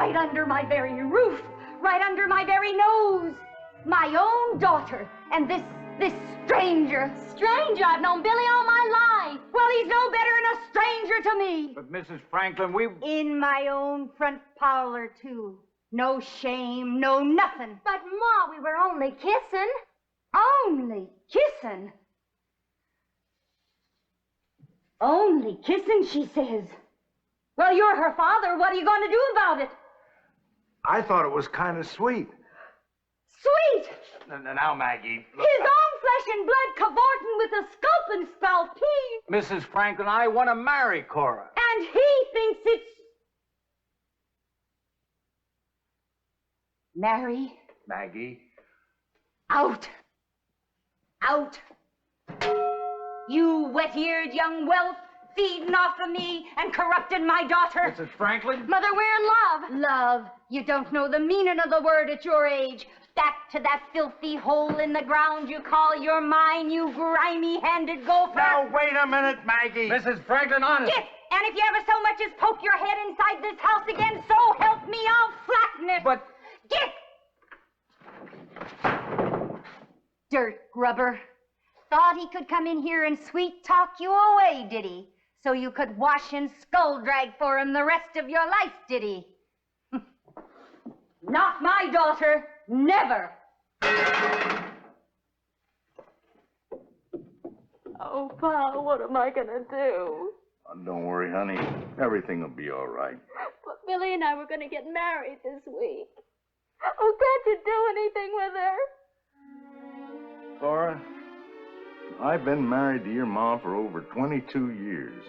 right under my very roof, right under my very nose. My own daughter, and this stranger. Stranger? I've known Billy all my life. Well, he's no better than a stranger to me. But Mrs. Franklin, In my own front parlor, too. No shame, no nothing. But, Ma, we were only kissing. Only kissing? Only kissing, she says. Well, you're her father. What are you going to do about it? I thought it was kind of sweet. Sweet! Now, Maggie. Look, his own flesh and blood cavorting with a sculpin spalpeen. Mrs. Franklin, I want to marry Cora. And he thinks it's... Marry? Maggie. Out. Out. You wet-eared young whelp, feeding off of me and corrupting my daughter. Mrs. Franklin? Mother, we're in love. Love? You don't know the meaning of the word at your age. Back to that filthy hole in the ground you call your mine, you grimy-handed gopher. Now, wait a minute, Maggie. Mrs. Franklin, honest. Get! And if you ever so much as poke your head inside this house again, so help me, I'll flatten it. But... Get! Dirt grubber. Thought he could come in here and sweet-talk you away, did he? So you could wash and skull-drag for him the rest of your life, did he? Not my daughter. Never. Oh, Pa, what am I gonna do? Oh, don't worry, honey. Everything will be all right. But Billy and I were gonna get married this week. Oh, can't you do anything with her? Cora, I've been married to your mom for over 22 years,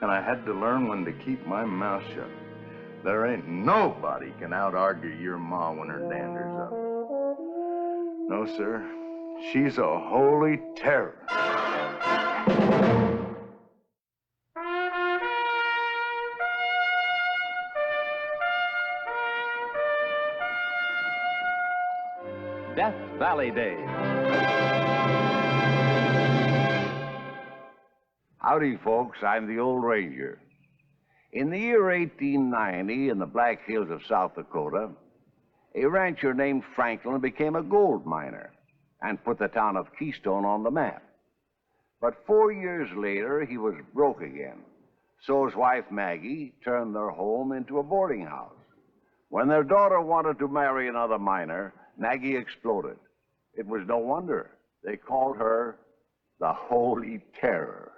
and I had to learn when to keep my mouth shut. There ain't nobody can out-argue your ma when her dander's up. No, sir. She's a holy terror. Death Valley Days. Howdy, folks. I'm the old ranger. In the year 1890, in the Black Hills of South Dakota, a rancher named Franklin became a gold miner and put the town of Keystone on the map. But 4 years later, he was broke again. So his wife, Maggie, turned their home into a boarding house. When their daughter wanted to marry another miner, Maggie exploded. It was no wonder. They called her the Holy Terror.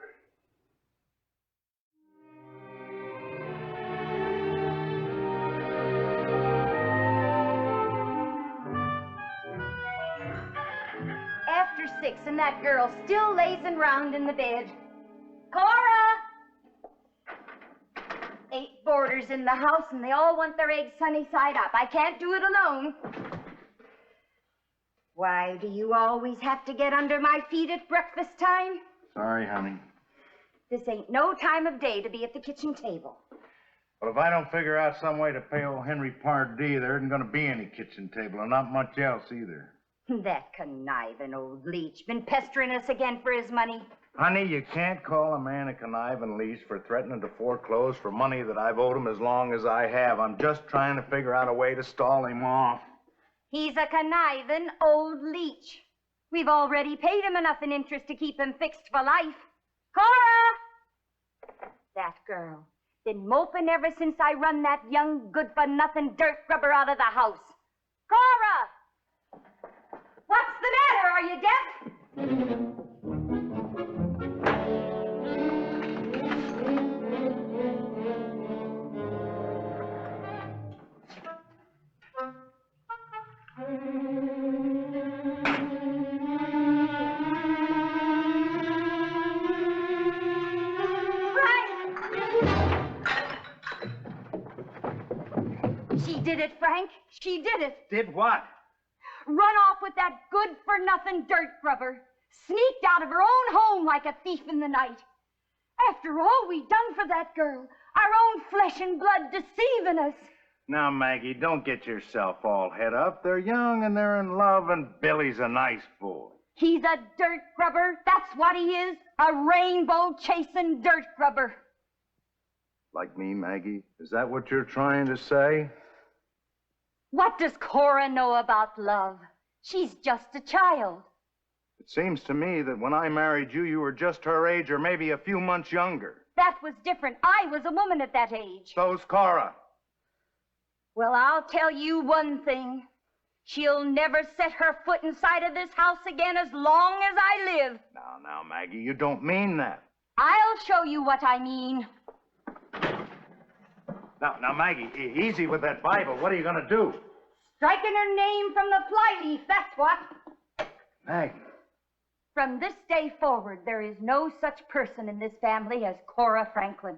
After 6 and that girl still lazing round in the bed. Cora! 8 boarders in the house and they all want their eggs sunny side up. I can't do it alone. Why do you always have to get under my feet at breakfast time? Sorry, honey. This ain't no time of day to be at the kitchen table. Well, if I don't figure out some way to pay old Henry Pardee, there isn't going to be any kitchen table, and not much else either. That conniving old leech been pestering us again for his money. Honey, you can't call a man a conniving leech for threatening to foreclose for money that I've owed him as long as I have. I'm just trying to figure out a way to stall him off. He's a conniving old leech. We've already paid him enough in interest to keep him fixed for life. Cora! That girl. Been moping ever since I run that young good-for-nothing dirt grubber out of the house. Cora! What's the matter? Are you deaf? She did it, Frank. She did it. Did what? Run off with that good-for-nothing dirt grubber. Sneaked out of her own home like a thief in the night. After all we done for that girl, our own flesh and blood deceiving us. Now, Maggie, don't get yourself all het up. They're young and they're in love, and Billy's a nice boy. He's a dirt grubber. That's what he is. A rainbow-chasing dirt grubber. Like me, Maggie? Is that what you're trying to say? What does Cora know about love? She's just a child. It seems to me that when I married you, you were just her age or maybe a few months younger. That was different. I was a woman at that age. So's Cora. Well, I'll tell you one thing. She'll never set her foot inside of this house again as long as I live. Now, Maggie, you don't mean that. I'll show you what I mean. Now, Maggie, easy with that Bible. What are you going to do? Striking her name from the flyleaf, that's what. Maggie. From this day forward, there is no such person in this family as Cora Franklin.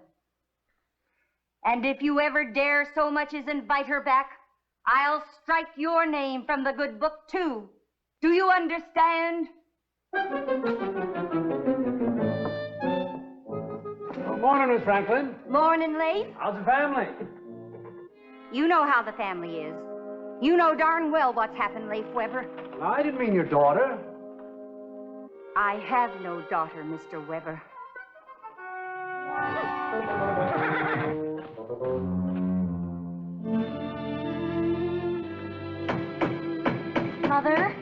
And if you ever dare so much as invite her back, I'll strike your name from the good book, too. Do you understand? Well, morning, Miss Franklin. Morning, Leif. How's the family? You know how the family is. You know darn well what's happened, Leif Weber. No, I didn't mean your daughter. I have no daughter, Mr. Weber. Mother?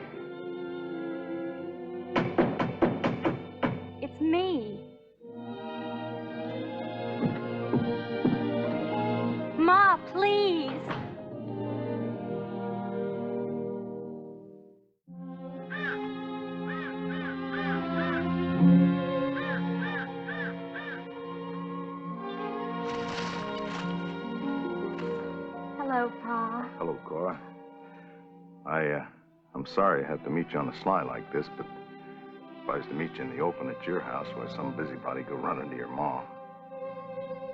It's me. Ma, please. Hello, Pa. Hello, Cora. I'm sorry I had to meet you on the sly like this, but if I was to meet you in the open at your house, why some busybody go running to your ma.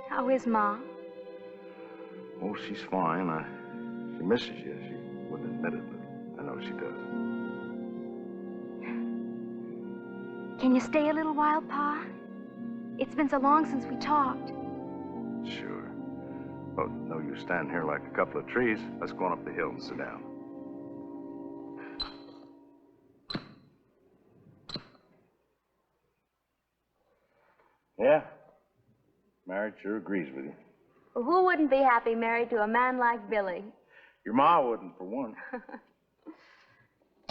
How is Ma? Oh, she's fine. She misses you. She wouldn't admit it, but I know she does. Can you stay a little while, Pa? It's been so long since we talked. Sure. Well, no use standing here like a couple of trees. Let's go on up the hill and sit down. Yeah. Marriage sure agrees with you. Well, who wouldn't be happy married to a man like Billy? Your ma wouldn't, for one.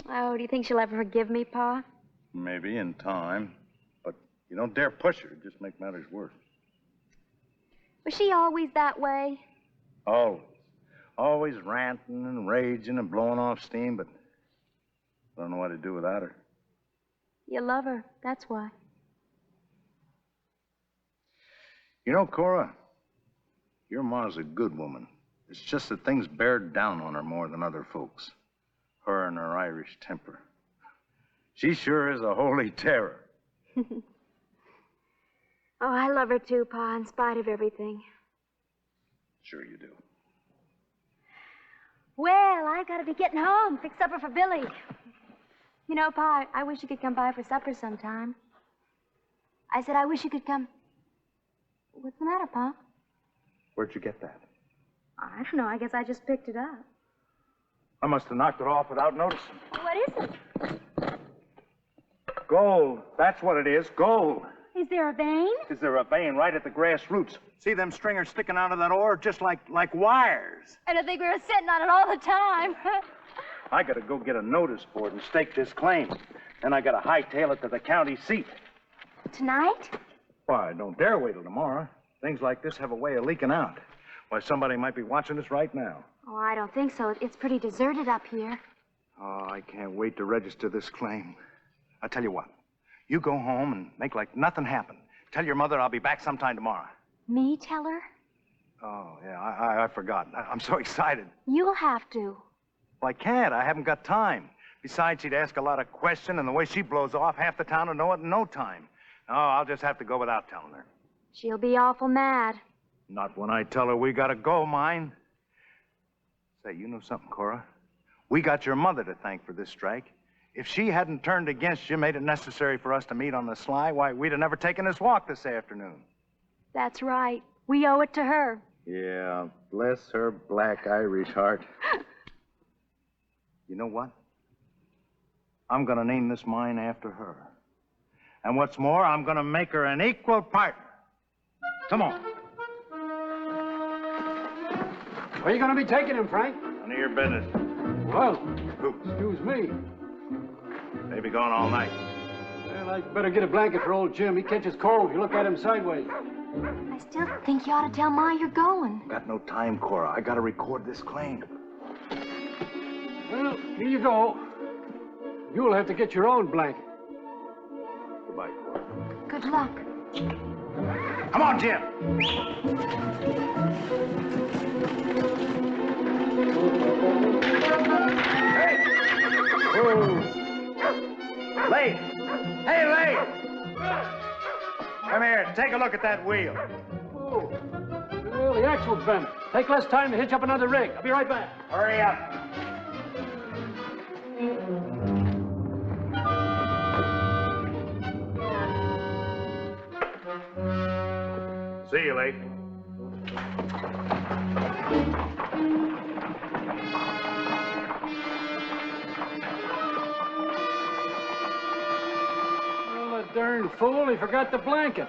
Oh, do you think she'll ever forgive me, Pa? Maybe in time. But you don't dare push her. It'd just make matters worse. Was she always that way? Always. Always ranting and raging and blowing off steam, but I don't know what to do without her. You love her, that's why. You know, Cora, your ma's a good woman. It's just that things bear down on her more than other folks. Her and her Irish temper. She sure is a holy terror. Oh, I love her too, Pa, in spite of everything. Sure you do. Well, I gotta be getting home. Fix supper for Billy. You know, Pa, I wish you could come by for supper sometime. I said I wish you could come. What's the matter, Pa? Where'd you get that? I don't know. I guess I just picked it up. I must have knocked it off without noticing. What is it? Gold. That's what it is. Gold. Is there a vein? Is there a vein right at the grass roots? See them stringers sticking out of that ore just like wires? And I think we were sitting on it all the time. I gotta go get a notice board and stake this claim. Then I gotta hightail it to the county seat. Tonight? Why, don't dare wait till tomorrow. Things like this have a way of leaking out. Why, somebody might be watching us right now. Oh, I don't think so. It's pretty deserted up here. Oh, I can't wait to register this claim. I'll tell you what. You go home and make like nothing happened. Tell your mother I'll be back sometime tomorrow. Me tell her? Oh, yeah, I forgot. I'm so excited. You'll have to. Well, I can't. I haven't got time. Besides, she'd ask a lot of questions, and the way she blows off, half the town will know it in no time. Oh, I'll just have to go without telling her. She'll be awful mad. Not when I tell her we gotta go, mind. Say, you know something, Cora? We got your mother to thank for this strike. If she hadn't turned against you, made it necessary for us to meet on the sly, why, we'd have never taken this walk this afternoon. That's right. We owe it to her. Yeah, bless her black Irish heart. You know what? I'm gonna name this mine after her. And what's more, I'm gonna make her an equal partner. Come on. Where are you going to be taking him, Frank? None of your business. Well, Who? excuse me. They be gone all night. Well, I'd better get a blanket for old Jim. He catches cold if you look at him sideways. I still think you ought to tell Ma you're going. Got no time, Cora. I gotta record this claim. Well, here you go. You'll have to get your own blanket. Goodbye, Cora. Good luck. Come on, Jim. Hey! Late! Hey, Late! Come here, take a look at that wheel. Oh, well, the axle's bent. Take less time to hitch up another rig. I'll be right back. Hurry up. See you, Late. Well, that darn fool, he forgot the blanket.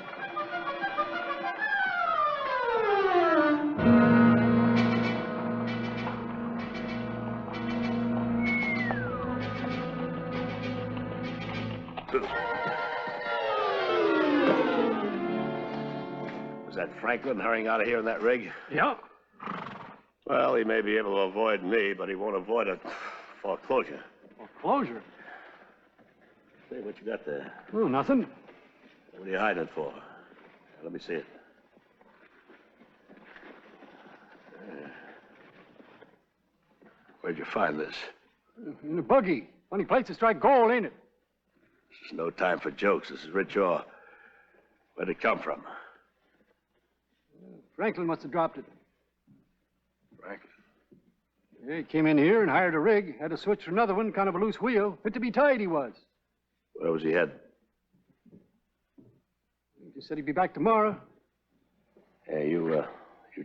Was that Franklin hurrying out of here in that rig? Yeah. Well, he may be able to avoid me, but he won't avoid a foreclosure. Closure. Say, what you got there? Oh, nothing. What are you hiding it for? Let me see it. Where'd you find this? In a buggy. Funny place to strike gold, ain't it? This is no time for jokes. This is rich ore. Where'd it come from? Franklin must have dropped it. Franklin. Yeah, he came in here and hired a rig. Had to switch for another one, kind of a loose wheel. Fit to be tied, he was. Where was he headed? He just said he'd be back tomorrow. Hey, you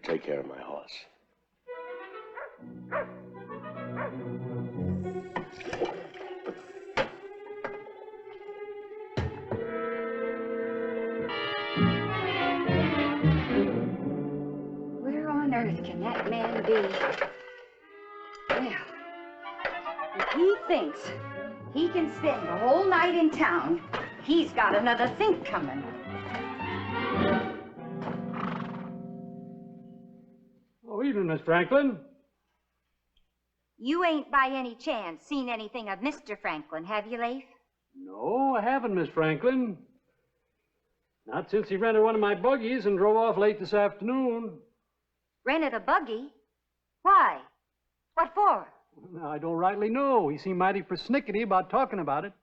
take care of my horse. Where on earth can that man be? Well, if he thinks he can spend the whole night in town, he's got another think coming. Oh, evening, Miss Franklin. You ain't by any chance seen anything of Mr. Franklin, have you, Leif? No, I haven't, Miss Franklin. Not since he rented one of my buggies and drove off late this afternoon. Rented a buggy? Why? What for? Now, I don't rightly know. He seemed mighty persnickety about talking about it.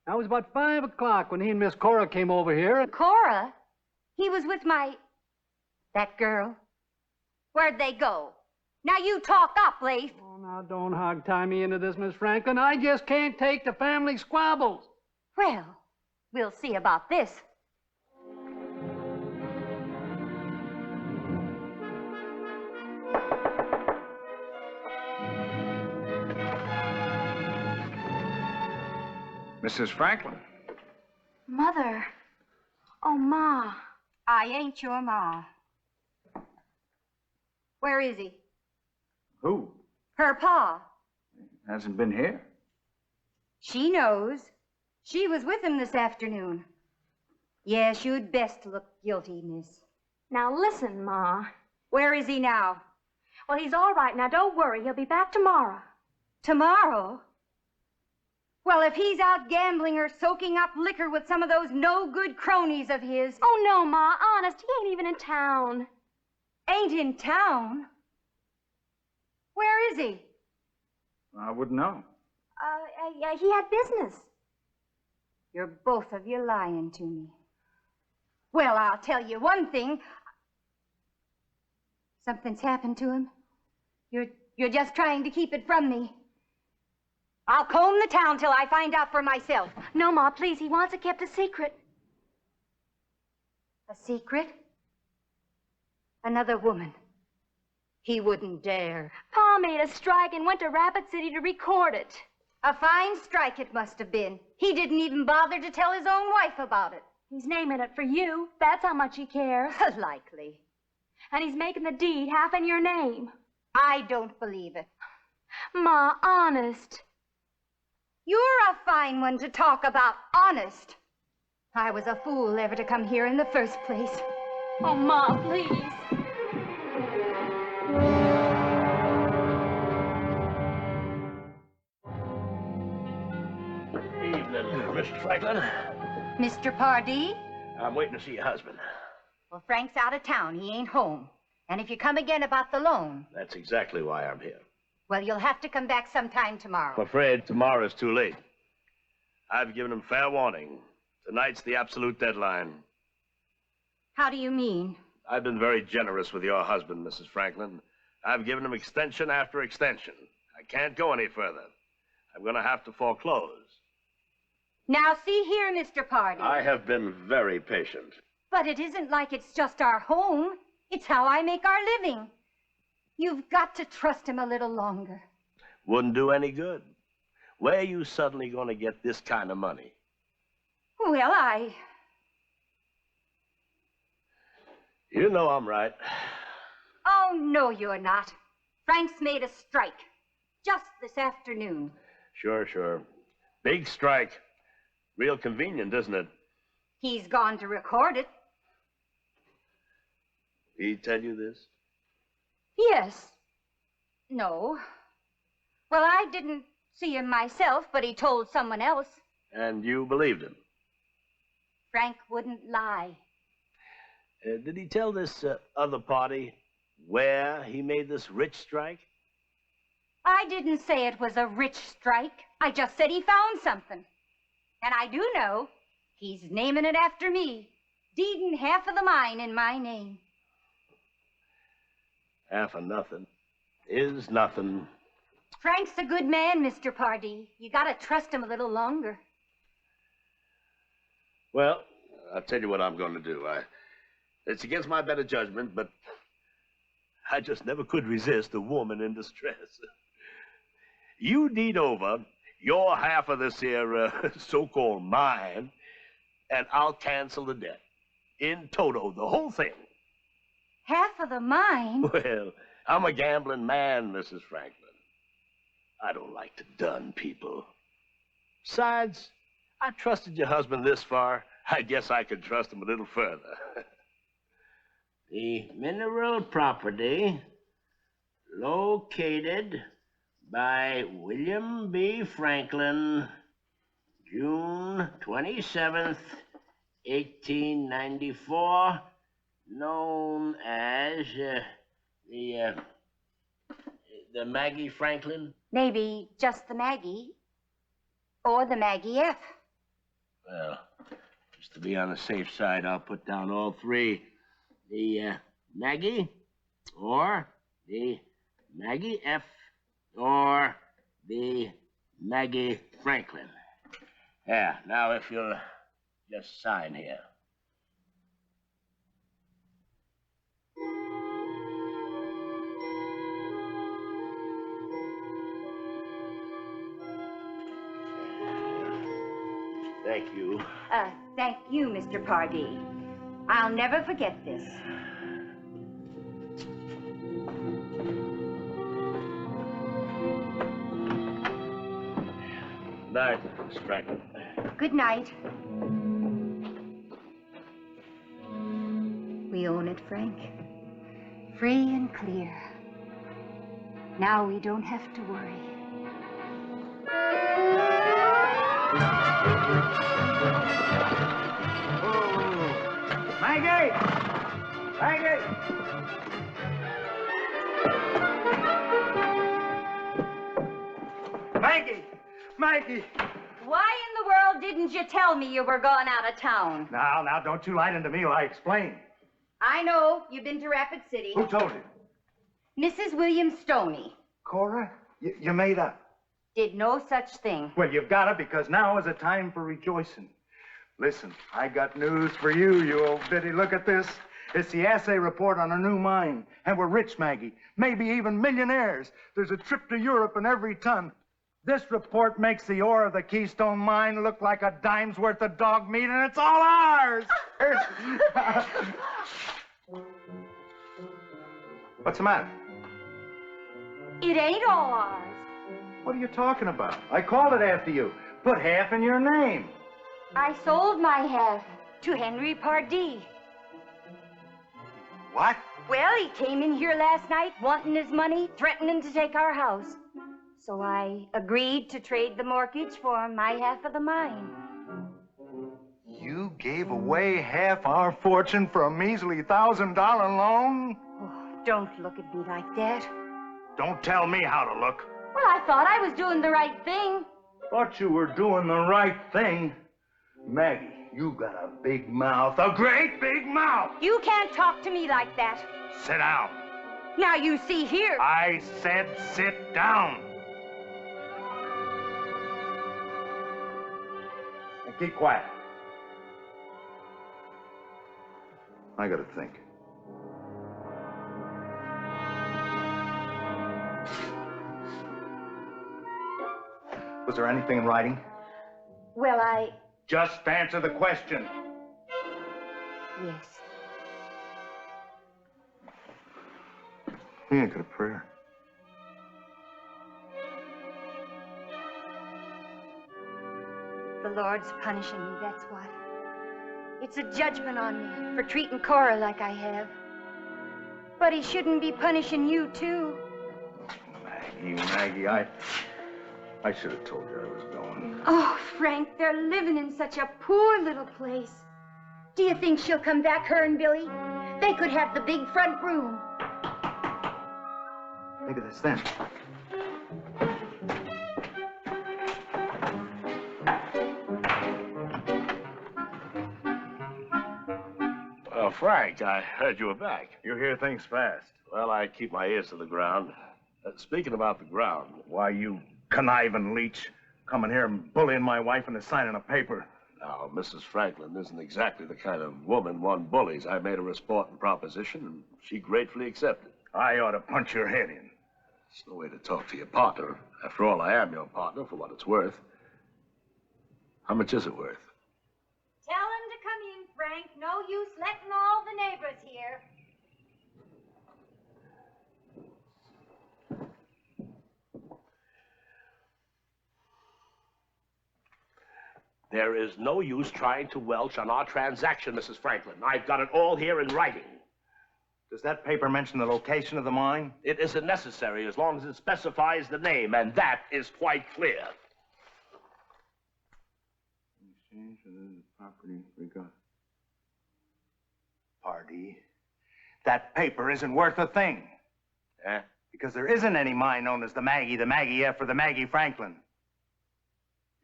Now, it was about 5 o'clock when he and Miss Cora came over here. Cora? He was with that girl. Where'd they go? Now you talk up, Leif. Oh, now, don't hog-tie me into this, Miss Franklin. I just can't take the family squabbles. Well, we'll see about this. Mrs. Franklin. Mother. Oh, Ma. I ain't your ma. Where is he? Who? Her pa. Hasn't been here. She knows. She was with him this afternoon. Yes, you'd best look guilty, miss. Now listen, Ma. Where is he now? Well, he's all right now. Don't worry. He'll be back tomorrow. Tomorrow? Well, if he's out gambling or soaking up liquor with some of those no-good cronies of his... Oh, no, Ma. Honest, he ain't even in town. Ain't in town? Where is he? I wouldn't know. He had business. You're both of you lying to me. Well, I'll tell you one thing. Something's happened to him. You're just trying to keep it from me. I'll comb the town till I find out for myself. No, Ma, please. He wants it kept a secret. A secret? Another woman. He wouldn't dare. Pa made a strike and went to Rapid City to record it. A fine strike it must have been. He didn't even bother to tell his own wife about it. He's naming it for you. That's how much he cares. Likely. And he's making the deed half in your name. I don't believe it. Ma, honest. You're a fine one to talk about honest. I was a fool ever to come here in the first place. Oh, Ma, please. Evening, Mr. Franklin. Mr. Pardee? I'm waiting to see your husband. Well, Frank's out of town. He ain't home. And if you come again about the loan, That's exactly why I'm here. well, you'll have to come back sometime tomorrow. I'm afraid tomorrow's too late. I've given him fair warning. Tonight's the absolute deadline. How do you mean? I've been very generous with your husband, Mrs. Franklin. I've given him extension after extension. I can't go any further. I'm going to have to foreclose. Now, see here, Mr. Pardee. I have been very patient. But it isn't like it's just our home. It's how I make our living. You've got to trust him a little longer. Wouldn't do any good. Where are you suddenly going to get this kind of money? Well, You know I'm right. Oh, no, you're not. Frank's made a strike. Just this afternoon. Sure. Big strike. Real convenient, isn't it? He's gone to record it. He tell you this? Yes. No. Well, I didn't see him myself, but he told someone else. And you believed him? Frank wouldn't lie. Did he tell this other party where he made this rich strike? I didn't say it was a rich strike. I just said he found something. And I do know he's naming it after me, deeding half of the mine in my name. Half of nothing is nothing. Frank's a good man, Mr. Pardee. You gotta trust him a little longer. Well, I'll tell you what I'm going to do. It's against my better judgment, but I just never could resist a woman in distress. You deed over your half of this here so-called mine, and I'll cancel the debt. In toto, the whole thing. Half of the mine? Well, I'm a gambling man, Mrs. Franklin. I don't like to dun people. Besides, I trusted your husband this far. I guess I could trust him a little further. The mineral property located by William B. Franklin, June 27th, 1894, known as the Maggie Franklin. Maybe just the Maggie. Or the Maggie F. Well, just to be on the safe side, I'll put down all three. The Maggie, or the Maggie F, or the Maggie Franklin. Yeah, now if you'll just sign here. Thank you. Thank you, Mr. Pardee. I'll never forget this. Night, Miss Franklin. Good night. We own it, Frank. Free and clear. Now we don't have to worry. Maggie! Maggie! Maggie! Maggie! Why in the world didn't you tell me you were going out of town? Now, don't you lie into me while I explain. I know. You've been to Rapid City. Who told you? Mrs. William Stoney Cora? You made up. did no such thing. Well, you've got to, because now is a time for rejoicing. Listen, I got news for you, you old biddy. Look at this. It's the assay report on a new mine. And we're rich, Maggie. Maybe even millionaires. There's a trip to Europe in every ton. This report makes the ore of the Keystone Mine look like a dime's worth of dog meat, and it's all ours! What's the matter? It ain't all ours. What are you talking about? I called it after you. Put half in your name. I sold my half to Henry Pardee. What? Well, he came in here last night wanting his money, threatening to take our house. So I agreed to trade the mortgage for my half of the mine. You gave away half our fortune for a measly $1,000 loan? Oh, don't look at me like that. Don't tell me how to look. Well, I thought I was doing the right thing. Thought you were doing the right thing. Maggie, you got a big mouth, a great big mouth. You can't talk to me like that. Sit down. Now you see here. I said sit down. And keep quiet. I gotta think. Was there anything in writing? Well, Just answer the question. yes. We ain't got a prayer. The Lord's punishing me, that's what. It's a judgment on me for treating Cora like I have. But he shouldn't be punishing you, too. Maggie, I should have told you I was going. Oh, Frank, they're living in such a poor little place. Do you think she'll come back, her and Billy? They could have the big front room. Think of this then. Frank, I heard you were back. You hear things fast. Well, I keep my ears to the ground. Speaking about the ground, Why, you conniving leech, coming here and bullying my wife into signing a paper. now, Mrs. Franklin isn't exactly the kind of woman one bullies. I made her a sporting proposition, and she gratefully accepted. I ought to punch your head in. It's no way to talk to your partner. After all, I am your partner for what it's worth. How much is it worth? Tell him to come in, Frank. No use letting all the neighbors hear. There is no use trying to welch on our transaction, Mrs. Franklin. I've got it all here in writing. Does that paper mention the location of the mine? It isn't necessary as long as it specifies the name, and that is quite clear. Exchange for the property we got. Pardee, that paper isn't worth a thing. Eh? Because there isn't any mine known as the Maggie F, or the Maggie Franklin.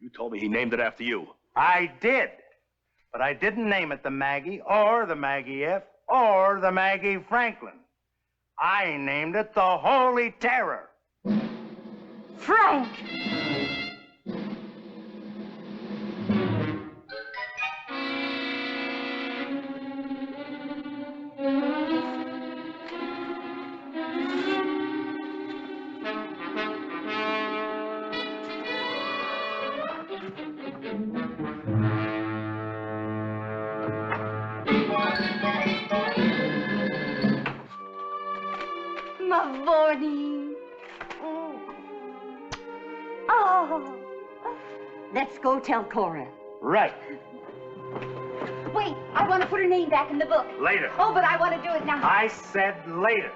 You told me he named it after you. I did. But I didn't name it the Maggie, or the Maggie F, or the Maggie Franklin. I named it the Holy Terror. Frank! Morning. Oh. Let's go tell Cora. Right. Wait, I want to put her name back in the book. Later. Oh, but I want to do it now. I said later.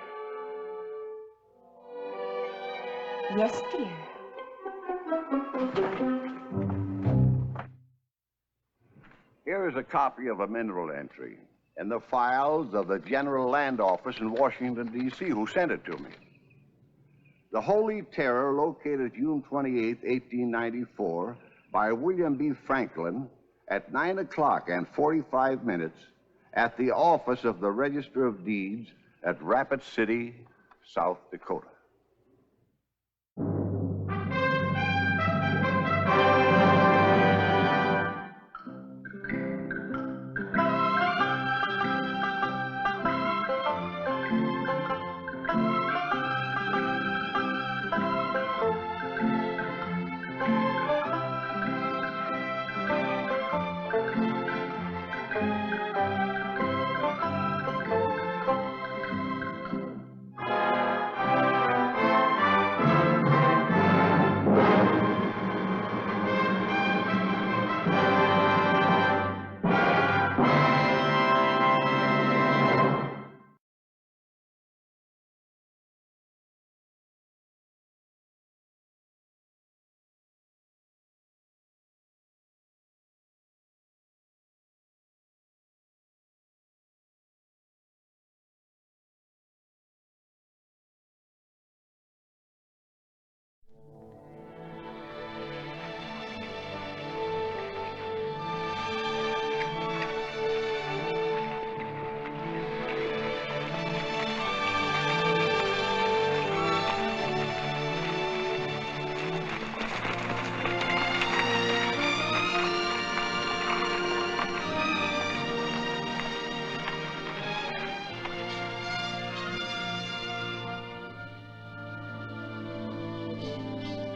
Yes, dear. Here is a copy of a mineral entry in the files of the General Land Office in Washington, D.C., who sent it to me. The Holy Terror, located June 28, 1894, by William B. Franklin at 9 o'clock and 45 minutes at the office of the Register of Deeds at Rapid City, South Dakota.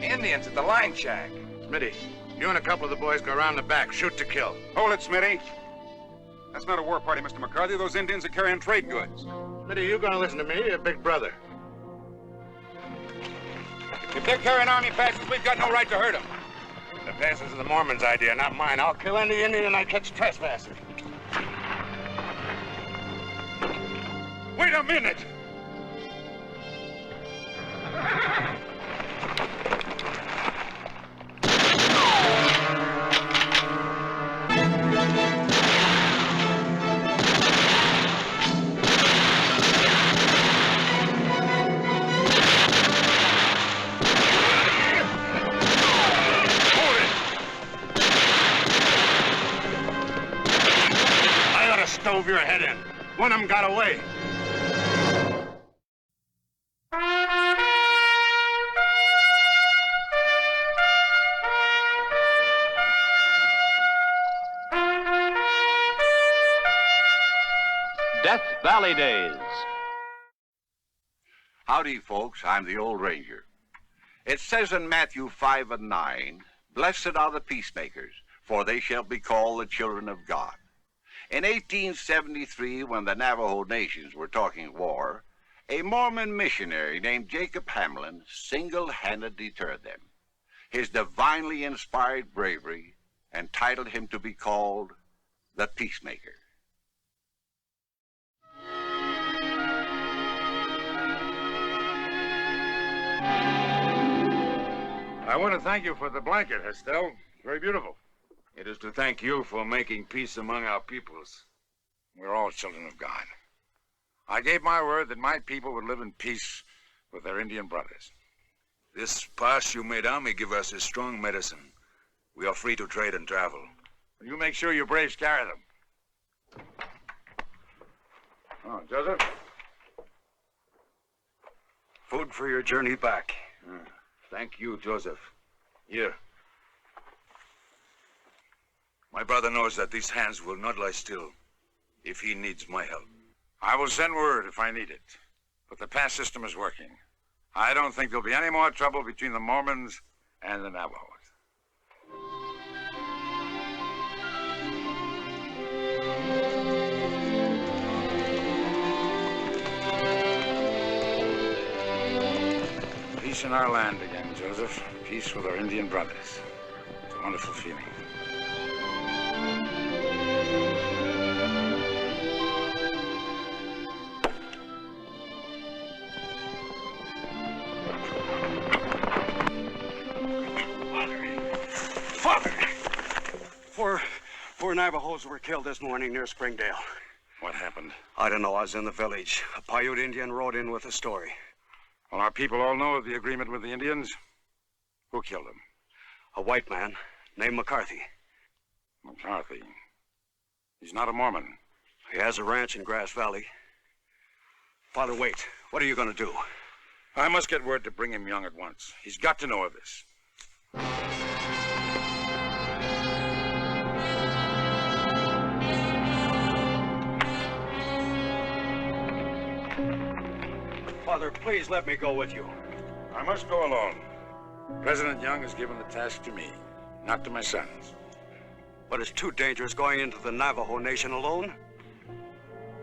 Indians at the line shack. Smitty, you and a couple of the boys go around the back. Shoot to kill. Hold it, Smitty. That's not a war party, Mr. McCarthy. Those Indians are carrying trade goods. Smitty, you gonna listen to me, your big brother. If they're carrying army passes, we've got no right to hurt them. The passes are the Mormons' idea, not mine. I'll kill any Indian I catch trespassing. Wait a minute! Stove your head in. One of them got away. Death Valley Days. Howdy, folks. I'm the old ranger. It says in Matthew 5:9, "Blessed are the peacemakers, for they shall be called the children of God." In 1873, when the Navajo nations were talking war, a Mormon missionary named Jacob Hamlin single-handedly deterred them. His divinely inspired bravery entitled him to be called the Peacemaker. I want to thank you for the blanket, Estelle. Very beautiful. It is to thank you for making peace among our peoples. We're all children of God. I gave my word that my people would live in peace with their Indian brothers. This pass you made on me give us a strong medicine. We are free to trade and travel. You make sure your braves carry them. Oh, Joseph? Food for your journey back. Thank you, Joseph. Here. My brother knows that these hands will not lie still if he needs my help. I will send word if I need it. But the pass system is working. I don't think there'll be any more trouble between the Mormons and the Navajos. Peace in our land again, Joseph. Peace with our Indian brothers. It's a wonderful feeling. Four Navajos were killed this morning near Springdale. What happened? I don't know. I was in the village. A Paiute Indian rode in with a story. Well, our people all know of the agreement with the Indians. Who killed him? A white man named McCarthy. McCarthy? He's not a Mormon. He has a ranch in Grass Valley. Father, wait. What are you going to do? I must get word to bring him young at once. He's got to know of this. Father, please let me go with you. I must go alone. President Young has given the task to me, not to my sons. But it's too dangerous going into the Navajo Nation alone.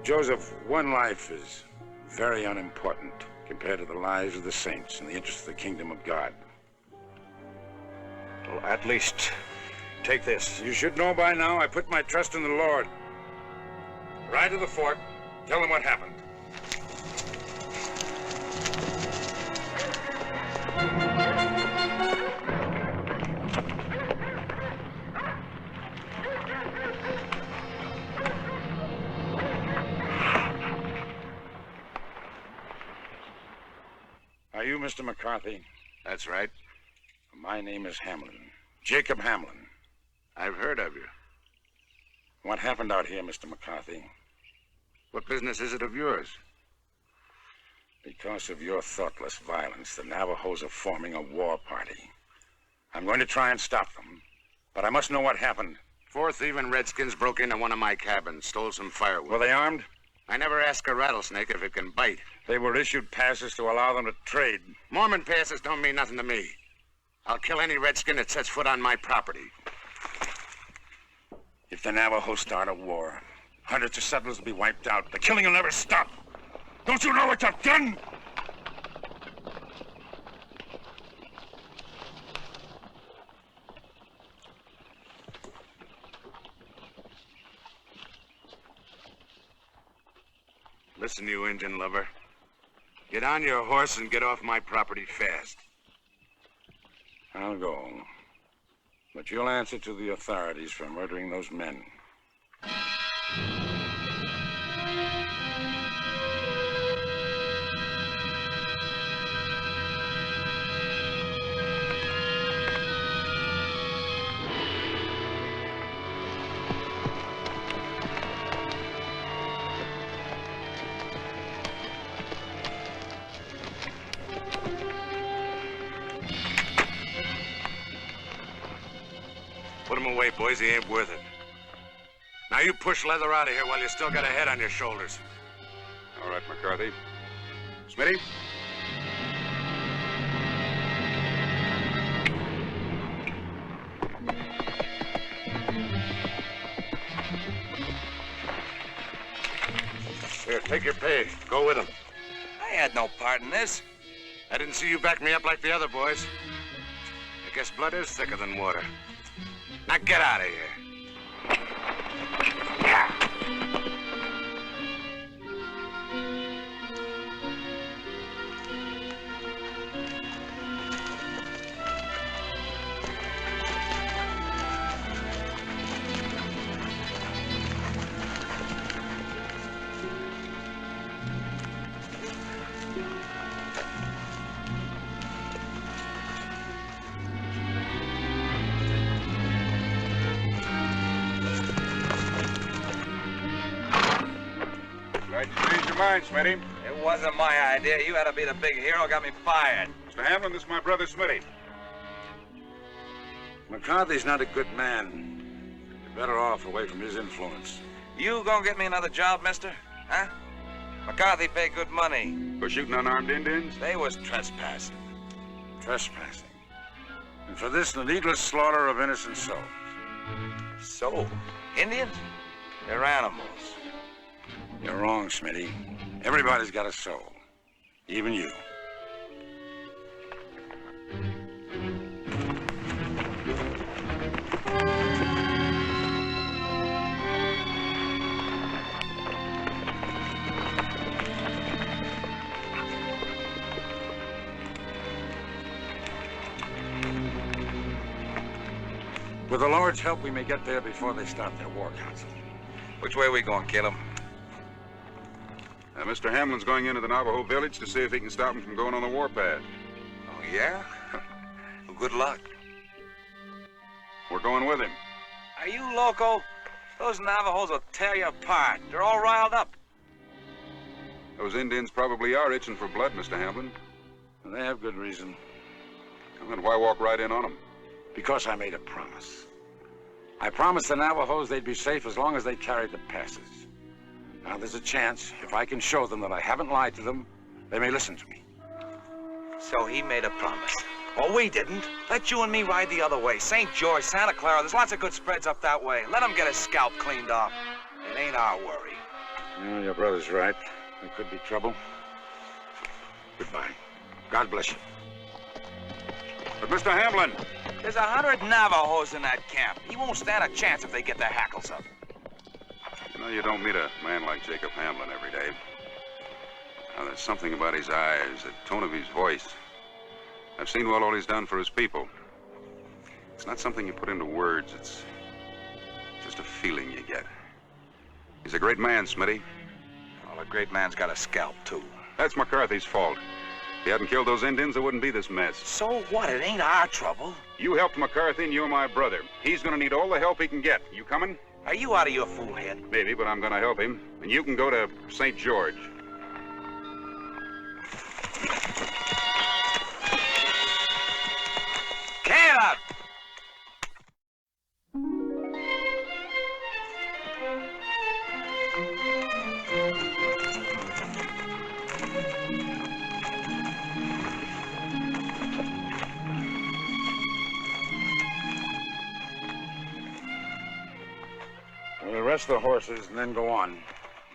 Joseph, one life is very unimportant compared to the lives of the saints and the interests of the kingdom of God. Well, at least take this. You should know by now I put my trust in the Lord. Ride to the fort, tell them what happened. Are you Mr. McCarthy? That's right. My name is Hamlin. Jacob Hamlin. I've heard of you. What happened out here, Mr. McCarthy? What business is it of yours? Because of your thoughtless violence, the Navajos are forming a war party. I'm going to try and stop them, but I must know what happened. 4 thieving redskins broke into one of my cabins, stole some firewood. Were they armed? I never ask a rattlesnake if it can bite. They were issued passes to allow them to trade. Mormon passes don't mean nothing to me. I'll kill any redskin that sets foot on my property. If the Navajos start a war, hundreds of settlers will be wiped out. The killing will never stop. Don't you know what you've done? Listen, you Indian lover. Get on your horse and get off my property fast. I'll go. But you'll answer to the authorities for murdering those men. Put him away, boys. He ain't worth it. Now you push Leather out of here while you still got a head on your shoulders. All right, McCarthy. Smitty? Here, take your pay. Go with him. I had no part in this. I didn't see you back me up like the other boys. I guess blood is thicker than water. Now get out of here. Glad you changed your mind, Smitty. It wasn't my idea. You had to be the big hero, got me fired. Mr. Hamlin, this is my brother, Smitty. McCarthy's not a good man. You're better off away from his influence. You gonna get me another job, mister? Huh? McCarthy paid good money. For shooting unarmed Indians? They was trespassing. Trespassing. And for this, the needless slaughter of innocent souls. So, Indians? They're animals. You're wrong, Smitty. Everybody's got a soul. Even you. With the Lord's help, we may get there before they start their war council. Which way are we going, Caleb? Mr. Hamlin's going into the Navajo village to see if he can stop him from going on the warpath. Oh, yeah? Well, good luck. We're going with him. Are you loco? Those Navajos will tear you apart. They're all riled up. Those Indians probably are itching for blood, Mr. Hamlin. And they have good reason. Well, then why walk right in on them? Because I made a promise. I promised the Navajos they'd be safe as long as they carried the passes. Now there's a chance, if I can show them that I haven't lied to them, they may listen to me. So he made a promise. Well, we didn't. Let you and me ride the other way. St. George, Santa Clara, there's lots of good spreads up that way. Let him get his scalp cleaned off. It ain't our worry. Well, your brother's right. There could be trouble. Goodbye. God bless you. But Mr. Hamlin! There's 100 Navajos in that camp. He won't stand a chance if they get their hackles up. You know, you don't meet a man like Jacob Hamlin every day. Now, there's something about his eyes, the tone of his voice. I've seen what all he's done for his people. It's not something you put into words. It's just a feeling you get. He's a great man, Smitty. Well, a great man's got a scalp, too. That's McCarthy's fault. If he hadn't killed those Indians, there wouldn't be this mess. So what? It ain't our trouble. You helped McCarthy, and you're my brother. He's gonna need all the help he can get. You coming? Are you out of your fool head? Maybe, but I'm gonna help him. And you can go to St. George. Caleb! We'll rest the horses and then go on.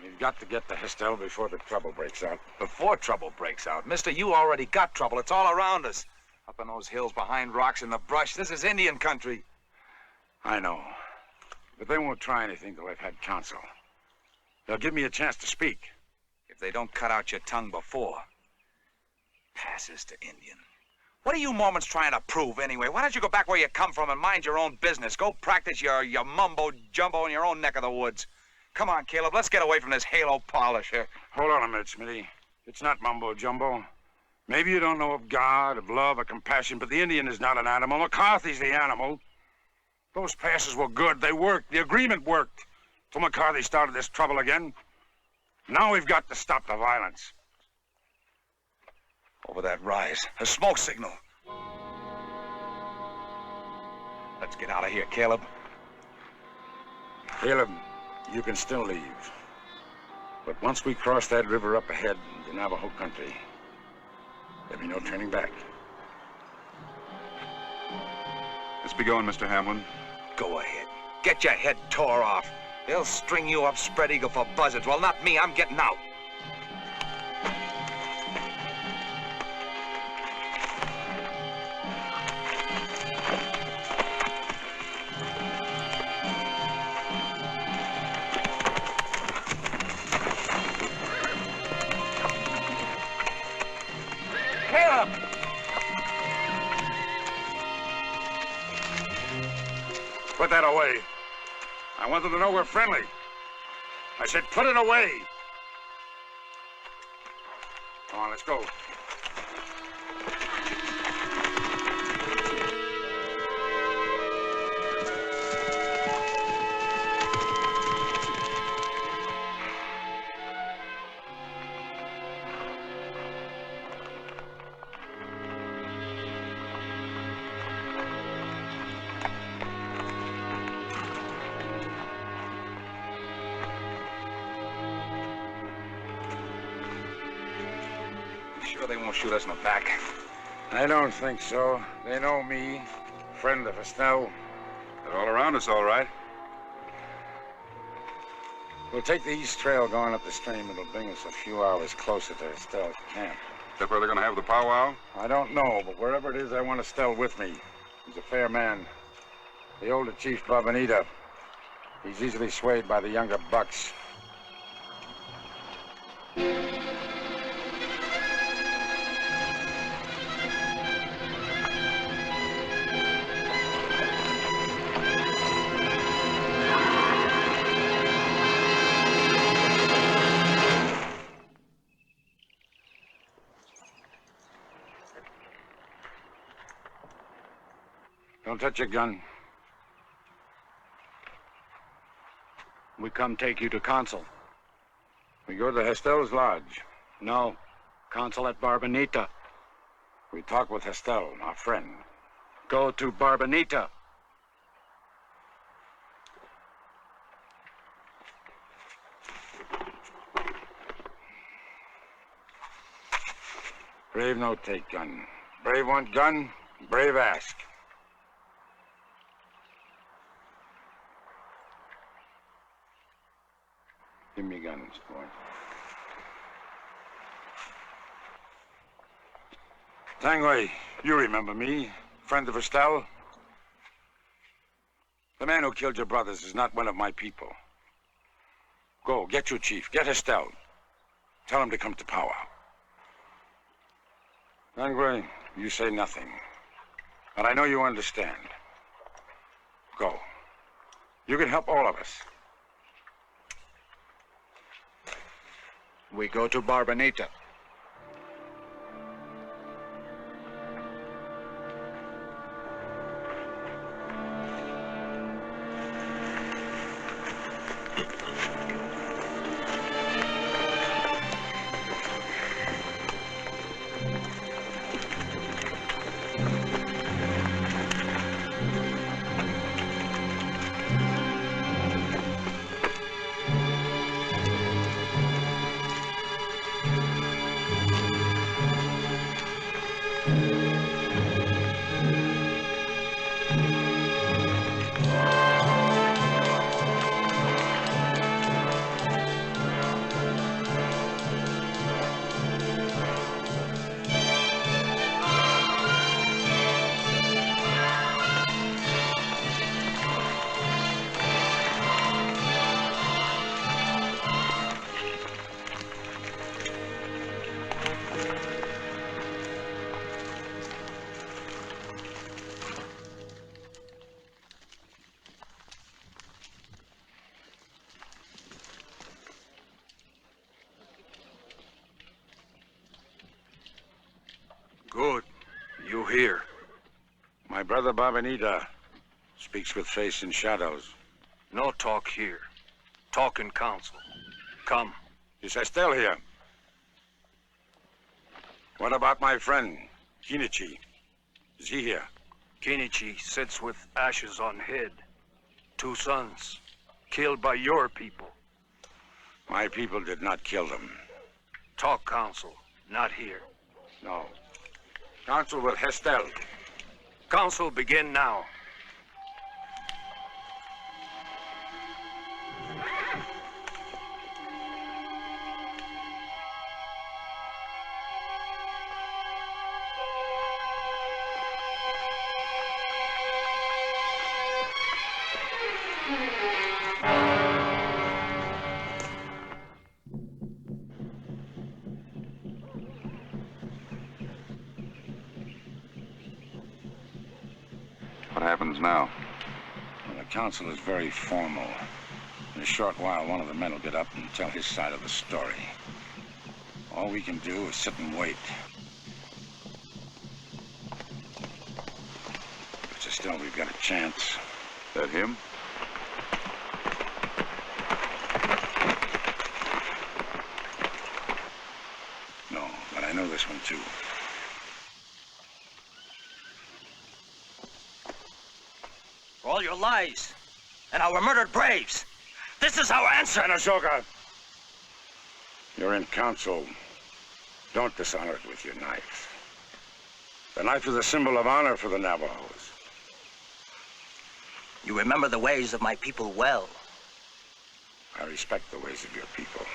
We've got to get to Hestel before the trouble breaks out. Before trouble breaks out. Mister, you already got trouble. It's all around us. Up in those hills, behind rocks, in the brush. This is Indian country. I know. But they won't try anything till they've had counsel. They'll give me a chance to speak. If they don't cut out your tongue before. Passes to Indian. What are you Mormons trying to prove, anyway? Why don't you go back where you come from and mind your own business? Go practice your mumbo-jumbo in your own neck of the woods. Come on, Caleb, let's get away from this halo polish here. Hold on a minute, Smitty. It's not mumbo-jumbo. Maybe you don't know of God, of love, of compassion, but the Indian is not an animal. McCarthy's the animal. Those passes were good. They worked. The agreement worked. Till McCarthy started this trouble again. Now we've got to stop the violence. Over that rise, a smoke signal. Let's get out of here, Caleb. Caleb, you can still leave. But once we cross that river up ahead in the Navajo country, there'll be no turning back. Let's be going, Mr. Hamlin. Go ahead. Get your head tore off. They'll string you up spread eagle for buzzards. Well, not me. I'm getting out. Caleb! Put that away. I want them to know we're friendly. I said put it away. Come on, let's go. Sure they won't shoot us in the back? I don't think so. They know me, friend of Estelle. They're all around us, all right. We'll take the east trail going up the stream. It'll bring us a few hours closer to Estelle's camp. Is that where they're going to have the powwow? I don't know, but wherever it is, I want Estelle with me. He's a fair man. The older chief, Barbanita. He's easily swayed by the younger bucks. Don't touch your gun. We come take you to Consul. We go to Hestelle's lodge. No, Consul at Barbanita. We talk with Hestelle, our friend. Go to Barbanita. Brave no take gun. Brave want gun, brave ask. Give me guns, boy. Tangway, you remember me, friend of Estelle. The man who killed your brothers is not one of my people. Go, get your chief, get Estelle. Tell him to come to powwow. Tangway, you say nothing. But I know you understand. Go. You can help all of us. We go to Barbanita. here? My brother Barbenita speaks with face and shadows. No talk here. Talk in council. Come. Is Estelle here? What about my friend, Kinichi? Is he here? Kinichi sits with ashes on head. 2 sons, killed by your people. My people did not kill them. Talk council, not here. No. Council with Estelle. Council begin now. What happens now? Well, the council is very formal. In a short while, one of the men will get up and tell his side of the story. All we can do is sit and wait. But still, we've got a chance. That him? No, but I know this one, too. For all your lies and our murdered braves, this is our answer. Anashoka, you're in council. Don't dishonor it with your knife. The knife is a symbol of honor for the Navajos. You remember the ways of my people well. I respect the ways of your people.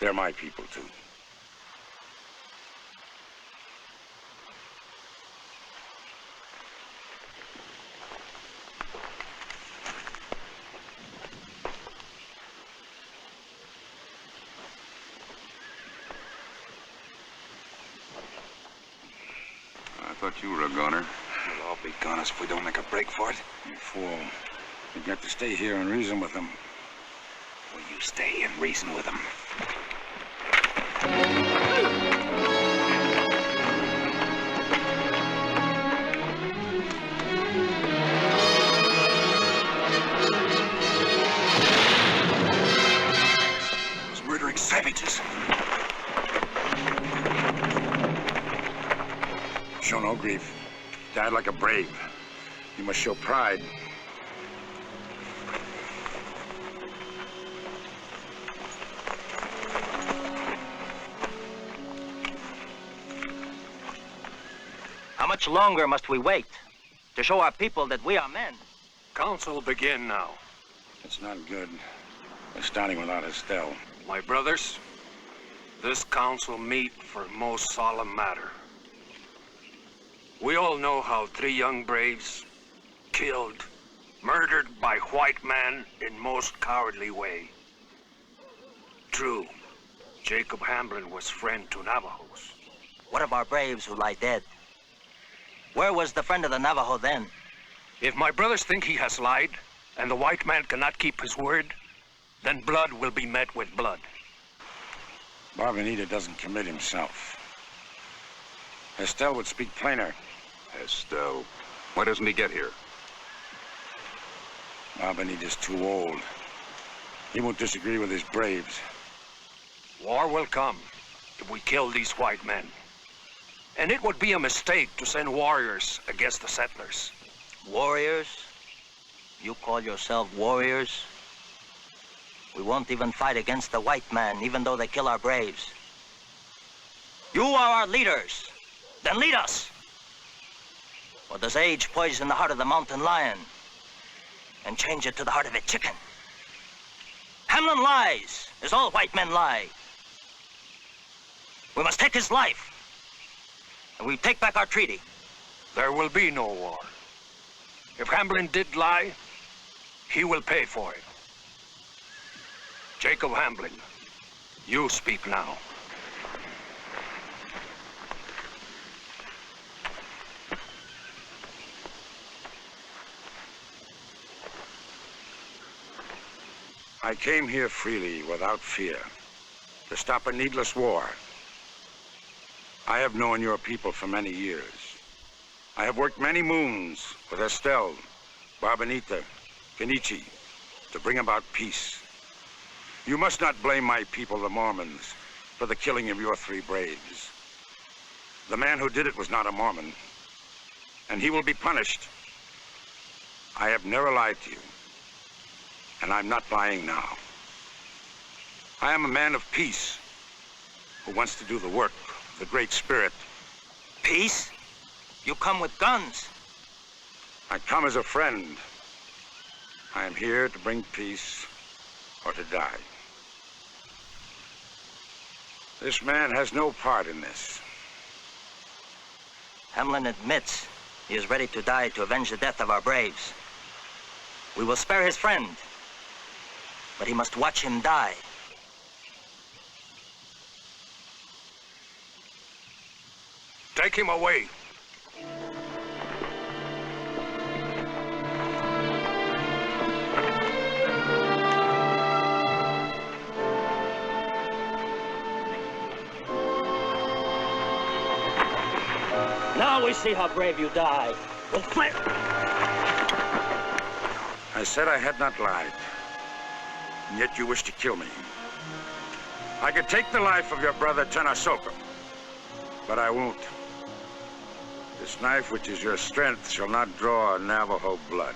They're my people, too. I thought you were a goner. We'll all be goners if we don't make a break for it. You fool. You've got to stay here and reason with them. Will you stay and reason with them? Those murdering savages. Show no grief. Died like a brave. You must show pride. How much longer must we wait to show our people that we are men? Council begin now. It's not good. We're starting without Estelle. My brothers, this council meet for most solemn matter. We all know how 3 young braves killed, murdered by white man in most cowardly way. True, Jacob Hamblin was friend to Navajos. What of our braves who lie dead? Where was the friend of the Navajo then? If my brothers think he has lied, and the white man cannot keep his word, then blood will be met with blood. Barbenita doesn't commit himself. Estelle would speak plainer. Estelle. Why doesn't he get here? Barbenita's too old. He won't disagree with his braves. War will come if we kill these white men. And it would be a mistake to send warriors against the settlers. Warriors? You call yourself warriors? We won't even fight against the white man, even though they kill our braves. You are our leaders. Then lead us. Or does age poison the heart of the mountain lion and change it to the heart of a chicken? Hamlin lies, as all white men lie. We must take his life, and we take back our treaty. There will be no war. If Hamblin did lie, he will pay for it. Jacob Hamblin, you speak now. I came here freely, without fear, to stop a needless war. I have known your people for many years. I have worked many moons with Estelle, Barbanita, Kenichi, to bring about peace. You must not blame my people, the Mormons, for the killing of your 3 braves. The man who did it was not a Mormon, and he will be punished. I have never lied to you, and I'm not lying now. I am a man of peace who wants to do the work of the Great Spirit. Peace? You come with guns. I come as a friend. I am here to bring peace or to die. This man has no part in this. Hamlin admits he is ready to die to avenge the death of our braves. We will spare his friend, but he must watch him die. Take him away. Now we see how brave you die. We'll flip. I said I had not lied, and yet you wish to kill me. I could take the life of your brother Tanasoka, but I won't. This knife, which is your strength, shall not draw Navajo blood.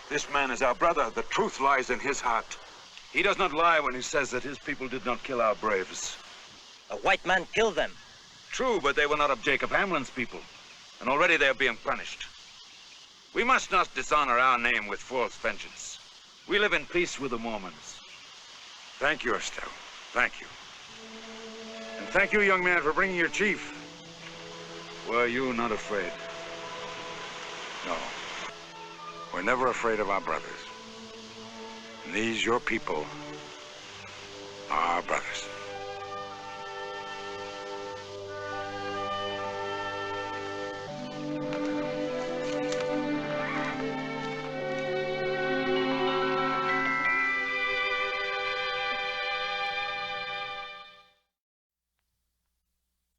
This man is our brother. The truth lies in his heart. He does not lie when he says that his people did not kill our braves. A white man killed them. True, but they were not of Jacob Hamlin's people, and already they are being punished. We must not dishonor our name with false vengeance. We live in peace with the Mormons. Thank you, Estelle. Thank you. And thank you, young man, for bringing your chief. Were you not afraid? No. We're never afraid of our brothers. And these, your people, are our brothers.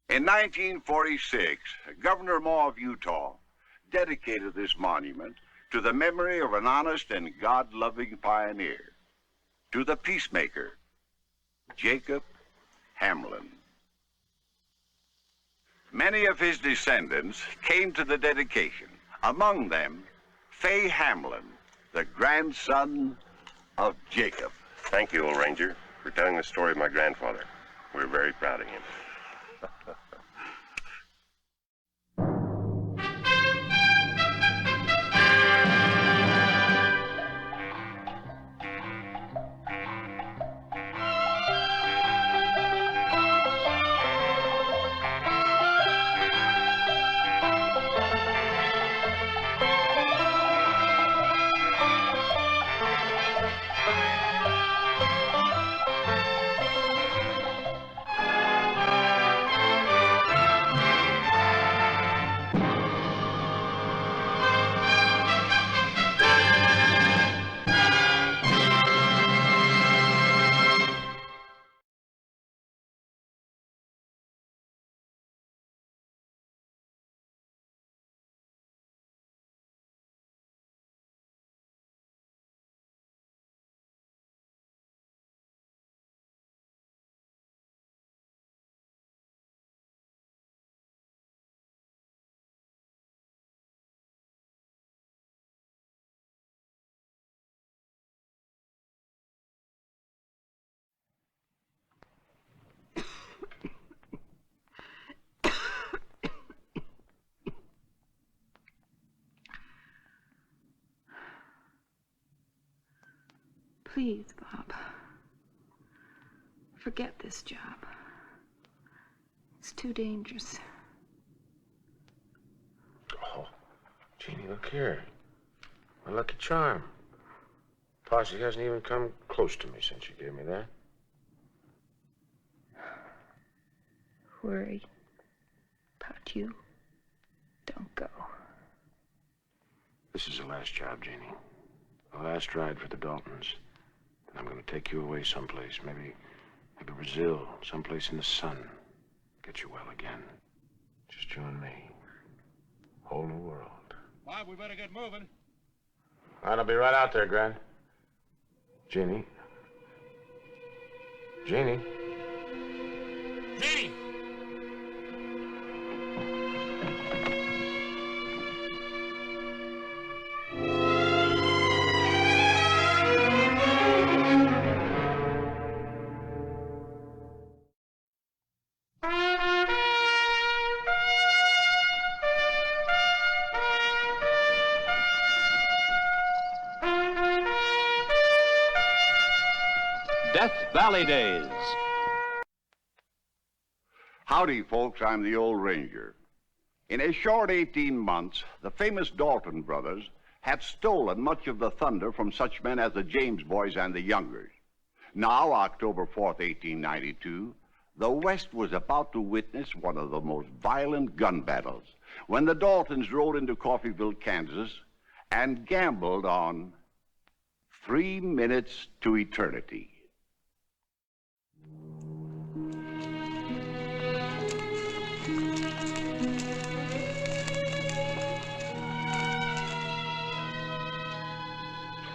In 1946, Governor Moore of Utah dedicated this monument to the memory of an honest and God-loving pioneer, to the peacemaker, Jacob Hamlin. Many of his descendants came to the dedication, among them Fay Hamlin, the grandson of Jacob. Thank you, old Ranger, for telling the story of my grandfather. We're very proud of him. Please, Bob. Forget this job. It's too dangerous. Oh, Jeannie, look here. My lucky charm. Posse hasn't even come close to me since you gave me that. worry about you. Don't go. This is the last job, Jeannie. The last ride for the Daltons. And I'm going to take you away someplace. Maybe Brazil. Someplace in the sun. Get you well again. Just you and me. Whole new world. Bob, we better get moving. All right, I'll be right out there, Grant. Jeannie. Jeannie. Jeannie! Death Valley Days. Howdy, folks. I'm the old ranger. In a short 18 months, the famous Dalton brothers had stolen much of the thunder from such men as the James boys and the Youngers. Now, October 4th, 1892, the West was about to witness one of the most violent gun battles when the Daltons rode into Coffeyville, Kansas, and gambled on 3 minutes to eternity.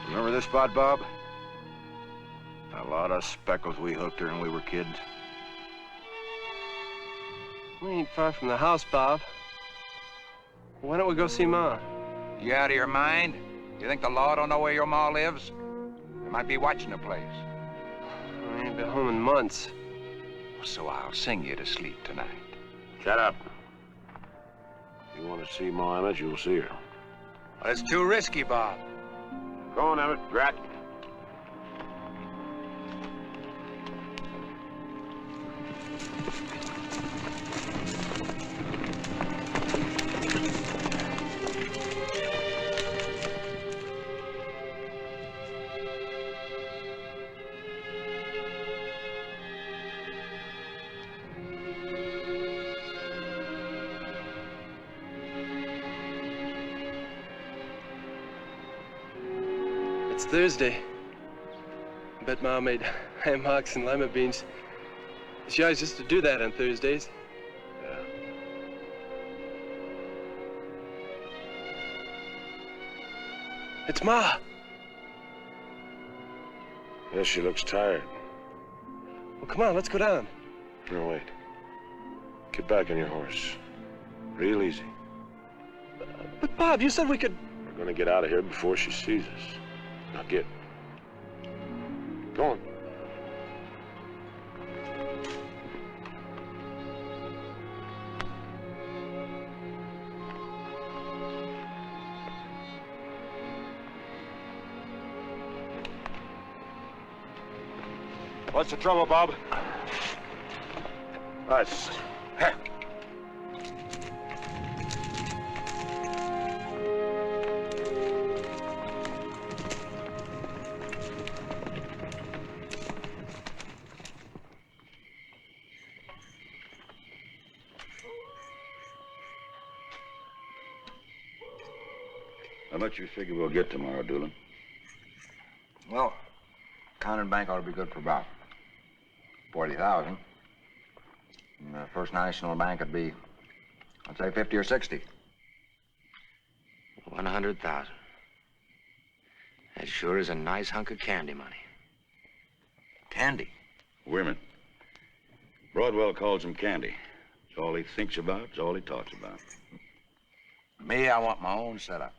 Remember this spot, Bob? A lot of speckles we hooked her when we were kids. We ain't far from the house, Bob. Why don't we go see Ma? You out of your mind? You think the law don't know where your ma lives? They might be watching the place. I ain't been home in months. So I'll sing you to sleep tonight. Shut up. If you want to see Ma Emmett, you'll see her. Well, it's too risky, Bob. Go on, Emmett. Grat. It's Thursday. I bet Ma made ham hocks and lima beans. She always used to do that on Thursdays. Yeah. It's Ma. Yes, she looks tired. Well, come on, let's go down. No, wait. Get back on your horse. Real easy. But, Bob, you said we could... We're gonna get out of here before she sees us. Now get. Go on. What's the trouble, Bob? Us. How much you figure we'll get tomorrow, Doolin? Well, County Bank ought to be good for about 40,000. And the First National Bank would be, I'd say 50 or 60. 100,000. That sure is a nice hunk of candy money. Candy? Women. Broadwell calls them candy. It's all he thinks about, it's all he talks about. Me, I want my own setup.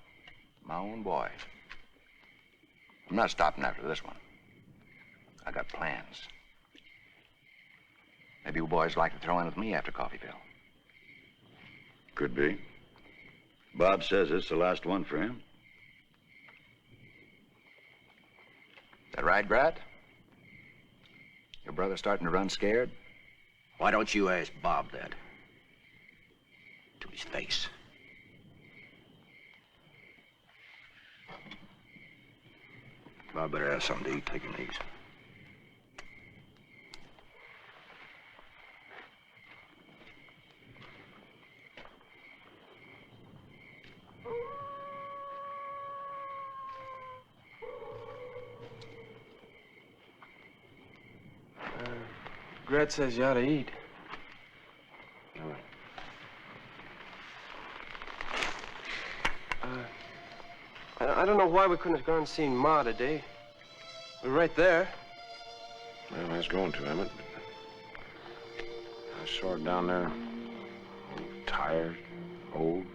My own boy. I'm not stopping after this one. I got plans. Maybe you boys like to throw in with me after Coffeyville. Could be. Bob says it's the last one for him. That right, Grat? Your brother starting to run scared? Why don't you ask Bob that? To his face. Bob better have something to eat. Take him easy. Gret says you ought to eat. All right. I don't know why we couldn't have gone and seen Ma today. We're right there. Well, I was going to, Emmett, but I saw her down there, tired, old.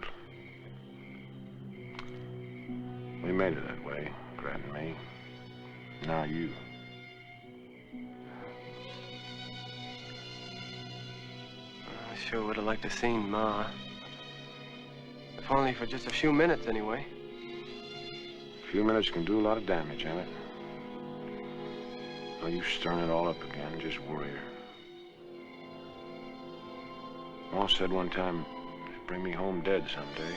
We made it that way, Gret and me. Now you. I sure would have liked to seen Ma. If only for just a few minutes, anyway. A few minutes can do a lot of damage, Emmett. Oh, you stirring it all up again, just worry her. Ma said one time, bring me home dead someday.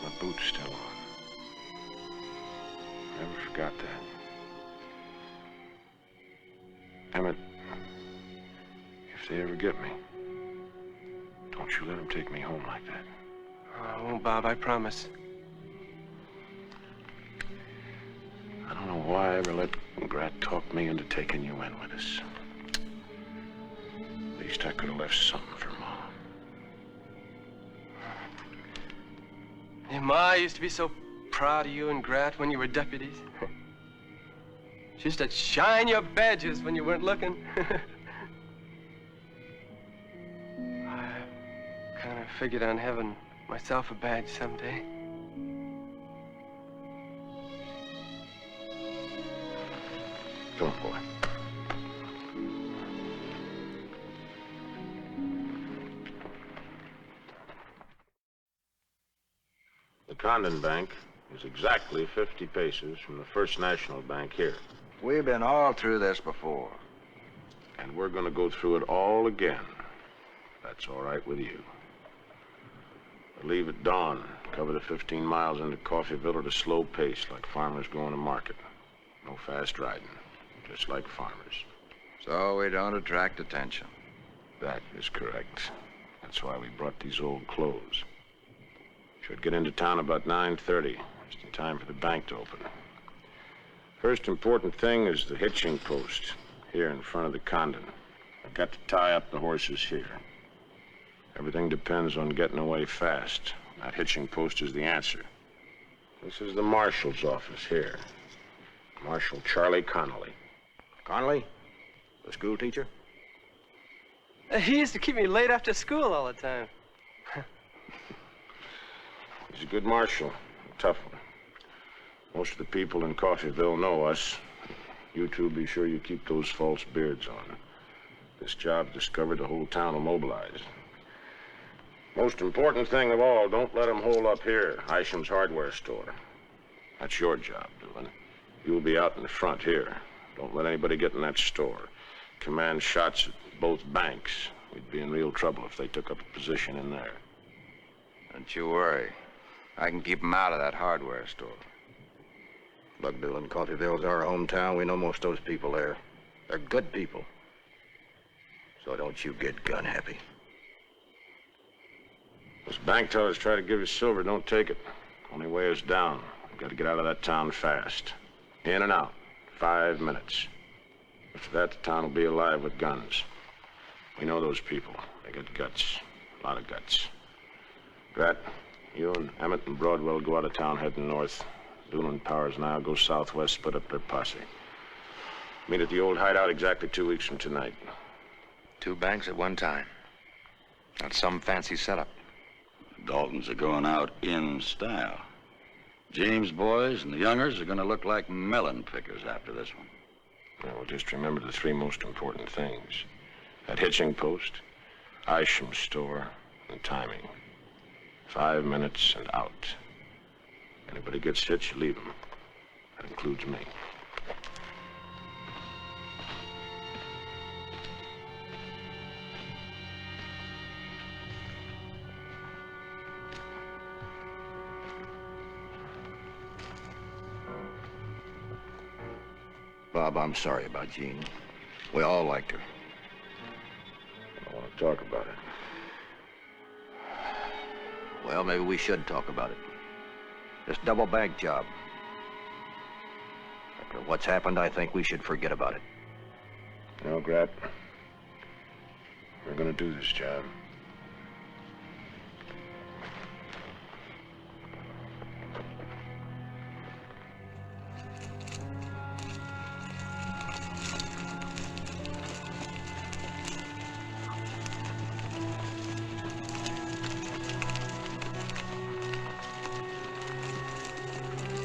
My boot's still on. Never forgot that. Emmett, if they ever get me, don't you let them take me home like that. I won't, Bob, I promise. I don't know why I ever let Grat talk me into taking you in with us. At least I could have left something for Ma. Yeah, Ma used to be so proud of you and Grat when you were deputies. She used to shine your badges when you weren't looking. I kind of figured on having myself a badge someday. Come on, boy. The Condon Bank is exactly 50 paces from the First National Bank here. We've been all through this before. And we're going to go through it all again. That's all right with you. We'll leave at dawn, cover the 15 miles into Coffeyville at a slow pace, like farmers going to market. No fast riding, just like farmers. So we don't attract attention. That is correct. That's why we brought these old clothes. Should get into town about 9:30, just in time for the bank to open. First important thing is the hitching post, here in front of the Condon. I've got to tie up the horses here. Everything depends on getting away fast. That hitching post is the answer. This is the marshal's office here. Marshal Charlie Connolly. Connolly? The school teacher? He used to keep me late after school all the time. He's a good marshal, a tough one. Most of the people in Coffeyville know us. You two be sure you keep those false beards on. This job discovered, the whole town will mobilize. Most important thing of all, don't let them hole up here, Isham's hardware store. That's your job, doing. You'll be out in the front here. Don't let anybody get in that store. Command shots at both banks. We'd be in real trouble if they took up a position in there. Don't you worry. I can keep them out of that hardware store. Look, Doolin, Coffeyville's our hometown. We know most of those people there. They're good people. So don't you get gun happy. Those bank tellers try to give us silver, don't take it. Only way us down. We've got to get out of that town fast. In and out. 5 minutes. After that, the town will be alive with guns. We know those people. They got guts. A lot of guts. Grat, you and Emmett and Broadwell go out of town heading north. Doolin, Powers, and I'll go southwest, split up their posse. Meet at the old hideout exactly 2 weeks from tonight. 2 banks at one time. That's some fancy setup. Daltons are going out in style. James' boys and the youngers are going to look like melon pickers after this one. Now, we'll just remember the 3 most important things. That hitching post, Isham's store, and timing. 5 minutes and out. Anybody gets hitched, you leave them. That includes me. Bob, I'm sorry about Jean. We all liked her. I don't want to talk about it. Well, maybe we should talk about it. This double bank job. After what's happened, I think we should forget about it. No, Grat. We're gonna do this job.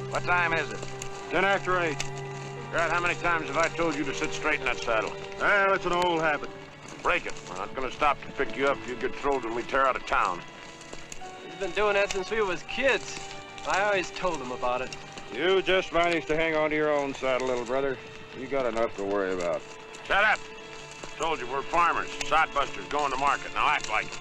What time is it? 10 after 8. Grant, how many times have I told you to sit straight in that saddle? Well, it's an old habit. Break it. We're not gonna stop to pick you up if you get trolled when we tear out of town. He's been doing that since we was kids. I always told him about it. You just managed to hang on to your own saddle, little brother. You got enough to worry about. Shut up. Told you we're farmers, sodbusters going to market. Now act like it.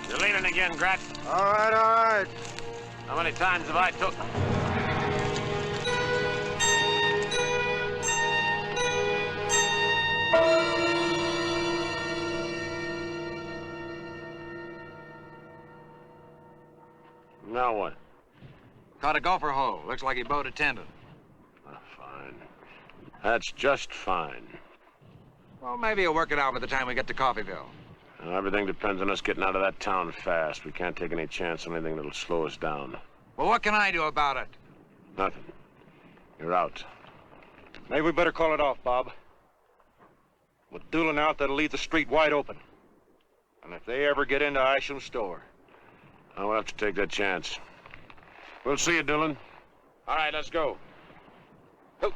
You're leaning again, Grat. All right, all right. How many times have I took... Now what? Caught a gopher hole. Looks like he bowed a tendon. Fine. That's just fine. Well, maybe he'll work it out by the time we get to Coffeyville. Well, everything depends on us getting out of that town fast. We can't take any chance on anything that'll slow us down. Well, what can I do about it? Nothing. You're out. Maybe we better call it off, Bob. With Doolin out, that'll leave the street wide open. And if they ever get into Isham's store... I'll have to take that chance. We'll see you, Doolin. All right, let's go. Oh.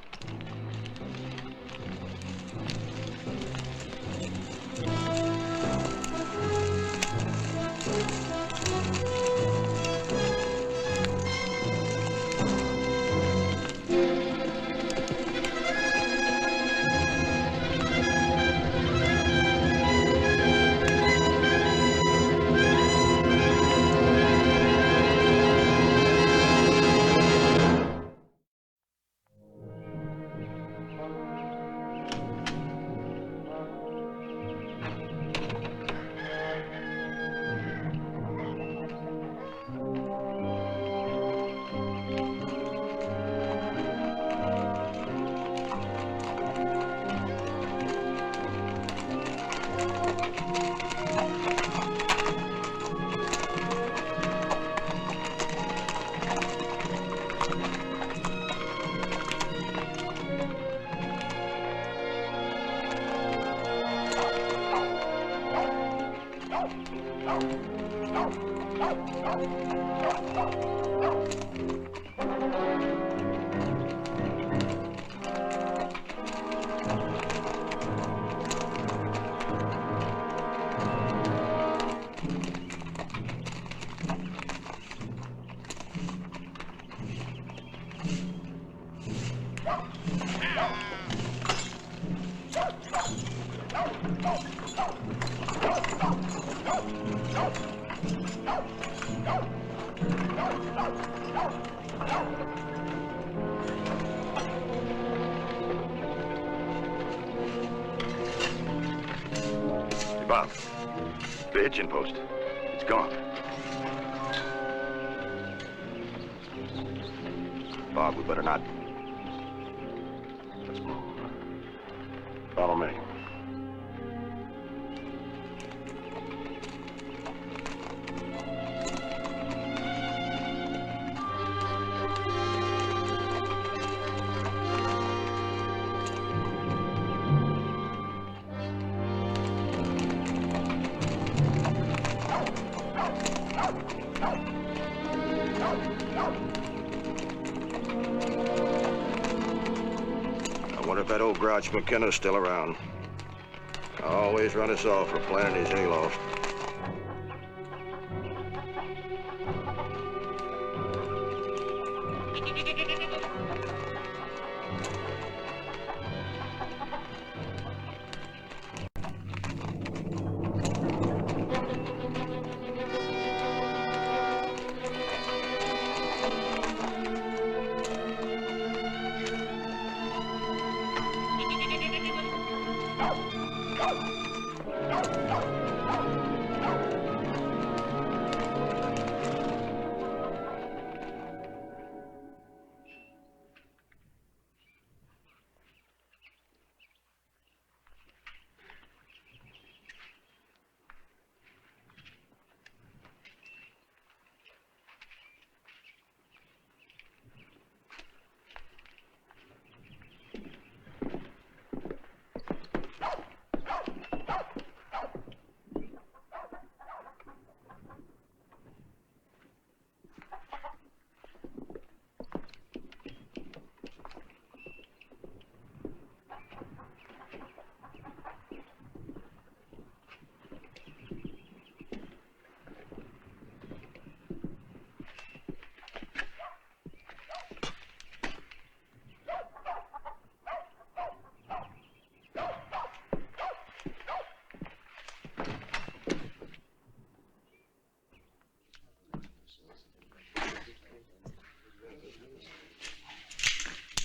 Hey, Bob. The hitching post. It's gone. Bob, we better not. Let's move. Follow me. I wonder if that old grouch McKenna's still around. Always run us off for planning his hayloft.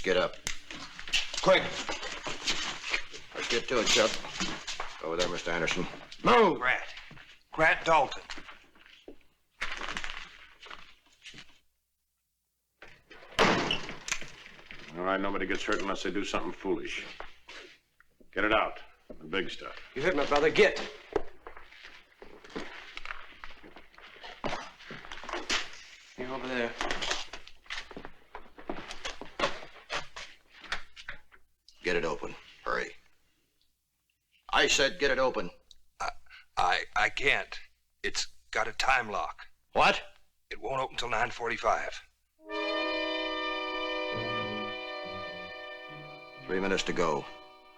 get up. Quick! Let's get to it, Chuck. Over there, Mr. Anderson. Move! Grant Dalton. All right, nobody gets hurt unless they do something foolish. Get it out. The big stuff. You heard my brother. Get. You're over there. Get it open. Hurry. I said get it open. I can't. It's got a time lock. What? It won't open till 9:45. 3 minutes to go.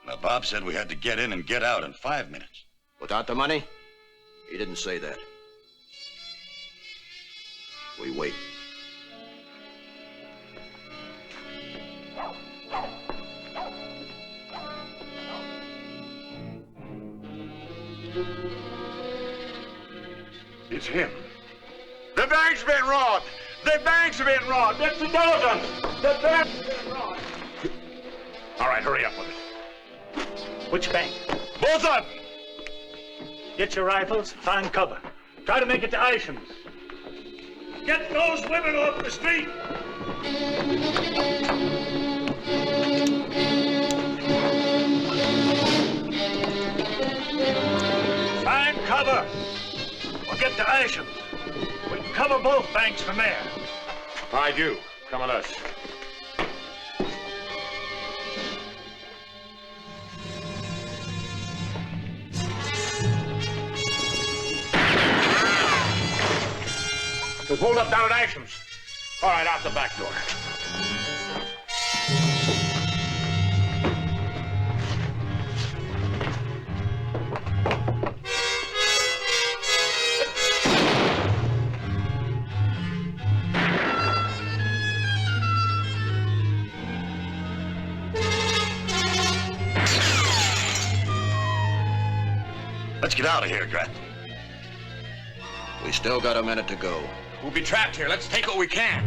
Now, Bob said we had to get in and get out in 5 minutes. Without the money? He didn't say that. We wait. It's him. The bank's been robbed! The bank's been robbed! Mr. Dalton! The bank's been robbed! All right, hurry up with it. Which bank? Both of them! Get your rifles, find cover. Try to make it to Isham's. Get those women off the street! Find cover. Or get to Isham's. We can cover both banks from there. I do. Come on us. We're pulled up down at Asham's. All right, out the back door. Let's get out of here, Grat. We still got a minute to go. We'll be trapped here. Let's take what we can.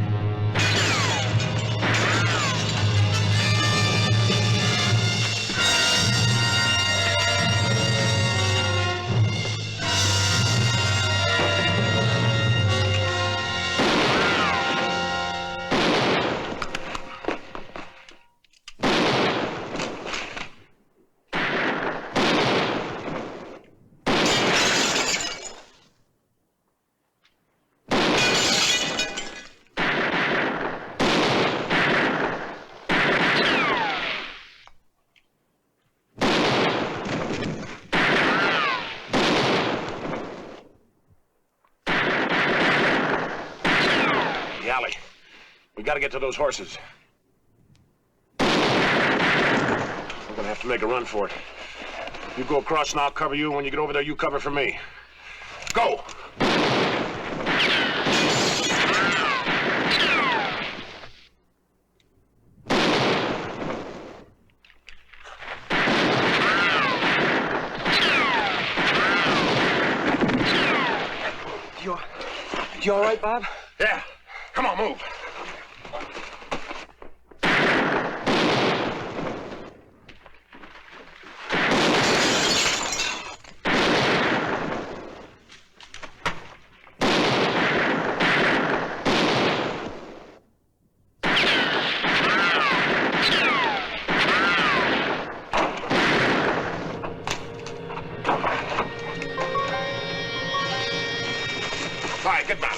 We gotta get to those horses. We're gonna have to make a run for it. You go across and I'll cover you, and when you get over there, you cover for me. Go! You all right, Bob? Yeah. Come on, move. All right, get down.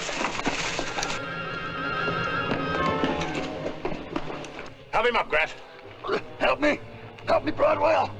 Help him up, Grat. Help me. Help me, Broadwell.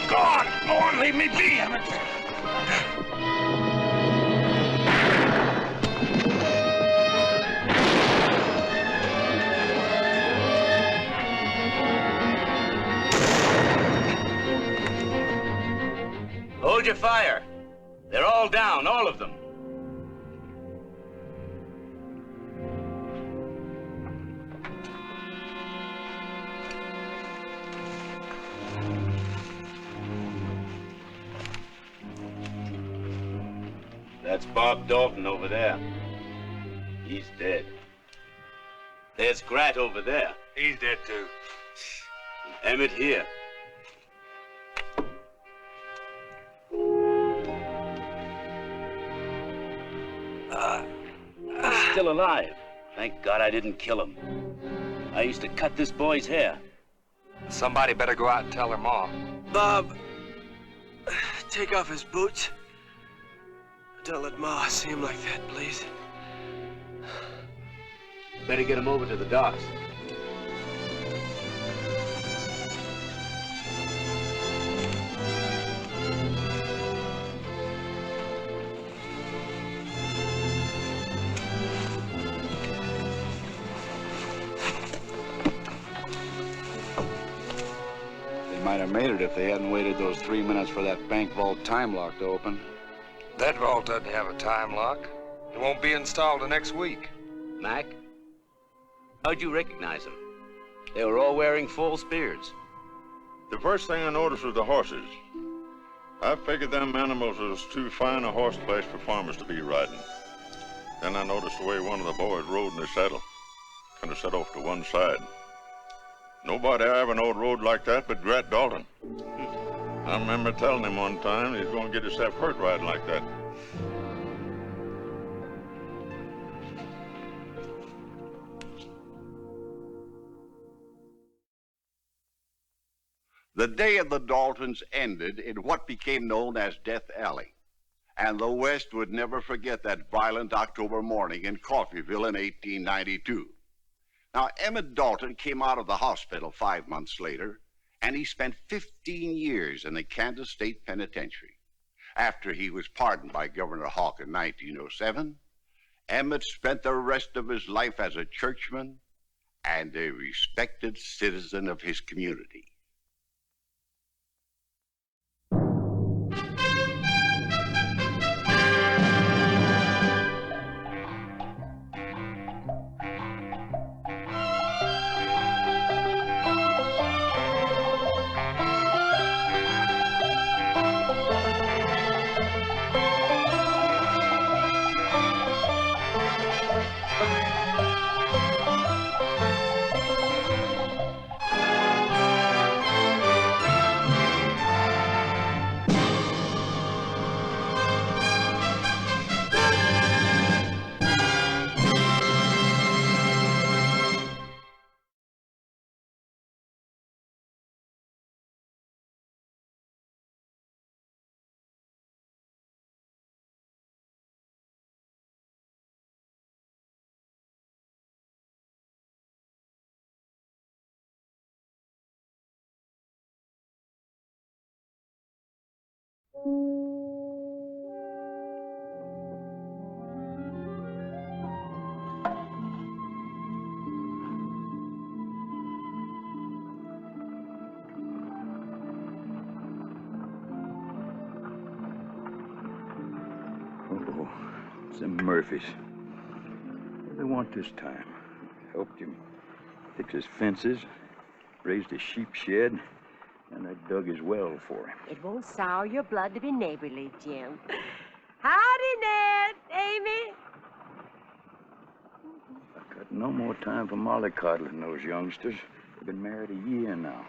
Go on, leave me be, Emmett. Hold your fire. They're all down, all of them. That's Bob Dalton over there. He's dead. There's Grat over there. He's dead, too. Emmett here. He's still alive. Thank God I didn't kill him. I used to cut this boy's hair. Somebody better go out and tell her mom. Bob, take off his boots. Don't let Ma see him like that, please. Better get him over to the docks. They might have made it if they hadn't waited those 3 minutes for that bank vault time lock to open. That vault doesn't have a time lock. It won't be installed the next week. Mac, how'd you recognize them? They were all wearing false beards. The first thing I noticed was the horses. I figured them animals was too fine a horse place for farmers to be riding. Then I noticed the way one of the boys rode in the saddle. Kind of set off to one side. Nobody I ever knowed rode like that but Grat Dalton. I remember telling him one time he's going to get himself hurt riding like that. The day of the Daltons ended in what became known as Death Alley, and the West would never forget that violent October morning in Coffeyville in 1892. Now, Emmett Dalton came out of the hospital 5 months later, and he spent 15 years in the Kansas State Penitentiary. After he was pardoned by Governor Hawk in 1907, Emmett spent the rest of his life as a churchman and a respected citizen of his community. Oh, it's the Murphys. What do they want this time? Helped him fix his fences, raised his sheep shed, and I dug his well for him. It won't sour your blood to be neighborly, Jim. Howdy, Ned, Amy. I've got no more time for mollycoddling those youngsters. They've been married a year now.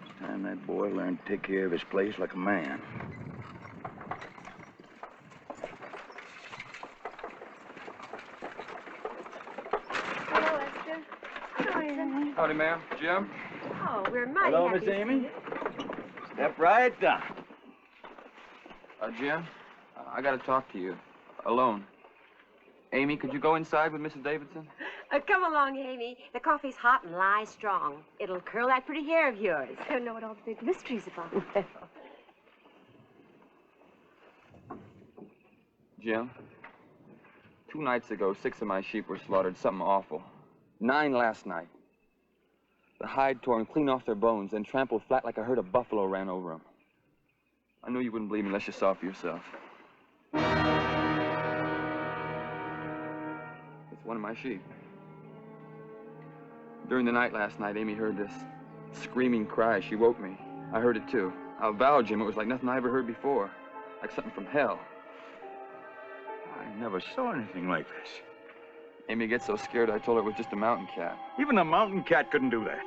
It's time that boy learned to take care of his place like a man. Hello, Esther. Hello, Amy. Howdy, ma'am. Jim? Oh, we're mighty Hello, happy Miss to see Amy. you. Step right down. Jim, I gotta talk to you. Alone. Amy, could you go inside with Mrs. Davidson? Come along, Amy. The coffee's hot and lie strong. It'll curl that pretty hair of yours. I don't know what all the big mystery's about. Jim, 2 nights ago, 6 of my sheep were slaughtered. Something awful. 9 last night. The hide torn clean off their bones, then trampled flat like a herd of buffalo ran over them. I knew you wouldn't believe me unless you saw for yourself. one of my sheep. During the night last night, Amy heard this screaming cry. She woke me. I heard it too. I'll vow, Jim, it was like nothing I ever heard before. Like something from hell. I never saw anything like this. Amy gets so scared, I told her it was just a mountain cat. Even a mountain cat couldn't do that.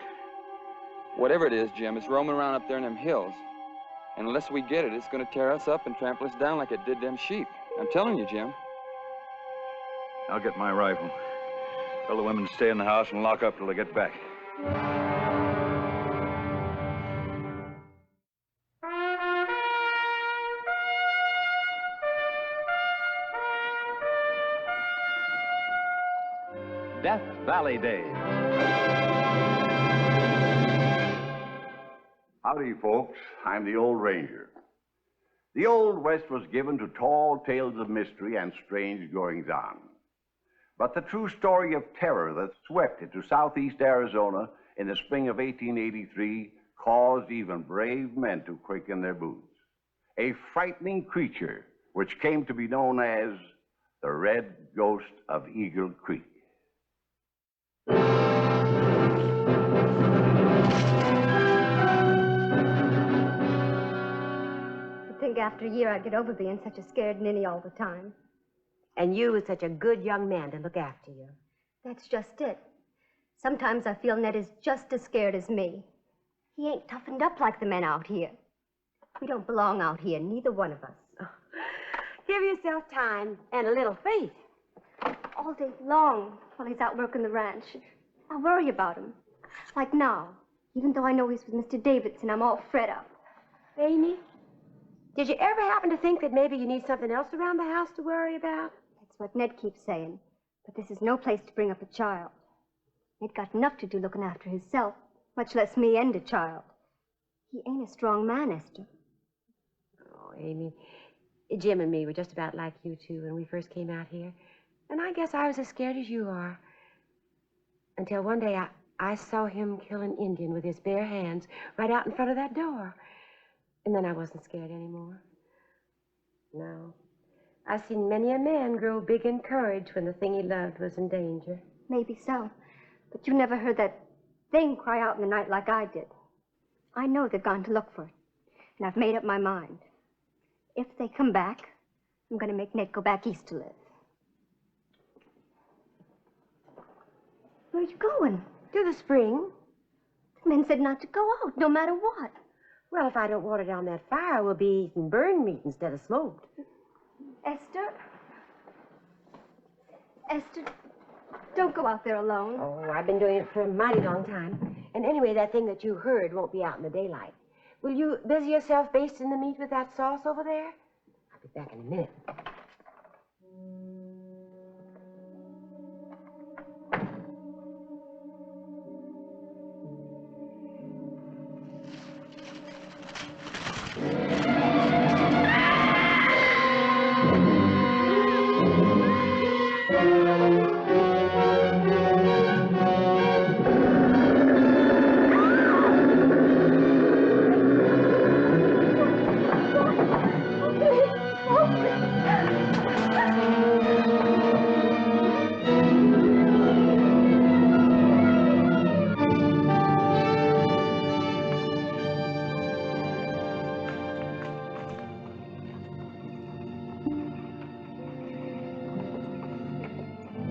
Whatever it is, Jim, it's roaming around up there in them hills. And unless we get it, it's going to tear us up and trample us down like it did them sheep. I'm telling you, Jim. I'll get my rifle. Tell the women to stay in the house and lock up till they get back. Death Valley Days. Howdy, folks. I'm the Old Ranger. The Old West was given to tall tales of mystery and strange goings-on. But the true story of terror that swept into southeast Arizona in the spring of 1883 caused even brave men to quake in their boots. A frightening creature which came to be known as the Red Ghost of Eagle Creek. You'd think after a year I'd get over being such a scared ninny all the time. And you was such a good young man to look after you. That's just it. Sometimes I feel Ned is just as scared as me. He ain't toughened up like the men out here. We don't belong out here, neither one of us. Oh. Give yourself time and a little faith. All day long while he's out working the ranch. I worry about him. Like now, even though I know he's with Mr. Davidson, I'm all fret up. Amy, did you ever happen to think that maybe you need something else around the house to worry about? That's what Ned keeps saying. But this is no place to bring up a child. Ned got enough to do looking after himself, much less me and a child. He ain't a strong man, Esther. Oh, Amy, Jim and me were just about like you two when we first came out here. And I guess I was as scared as you are. Until one day I saw him kill an Indian with his bare hands right out in front of that door. And then I wasn't scared anymore. No. I've seen many a man grow big in courage when the thing he loved was in danger. Maybe so. But you never heard that thing cry out in the night like I did. I know they've gone to look for it. And I've made up my mind. If they come back, I'm going to make Ned go back east to live. Where are you going? To the spring. The men said not to go out, no matter what. Well, if I don't water down that fire, we'll be eating burned meat instead of smoked. Esther? Esther, don't go out there alone. Oh, I've been doing it for a mighty long time. And anyway, that thing that you heard won't be out in the daylight. Will you busy yourself basting the meat with that sauce over there? I'll be back in a minute.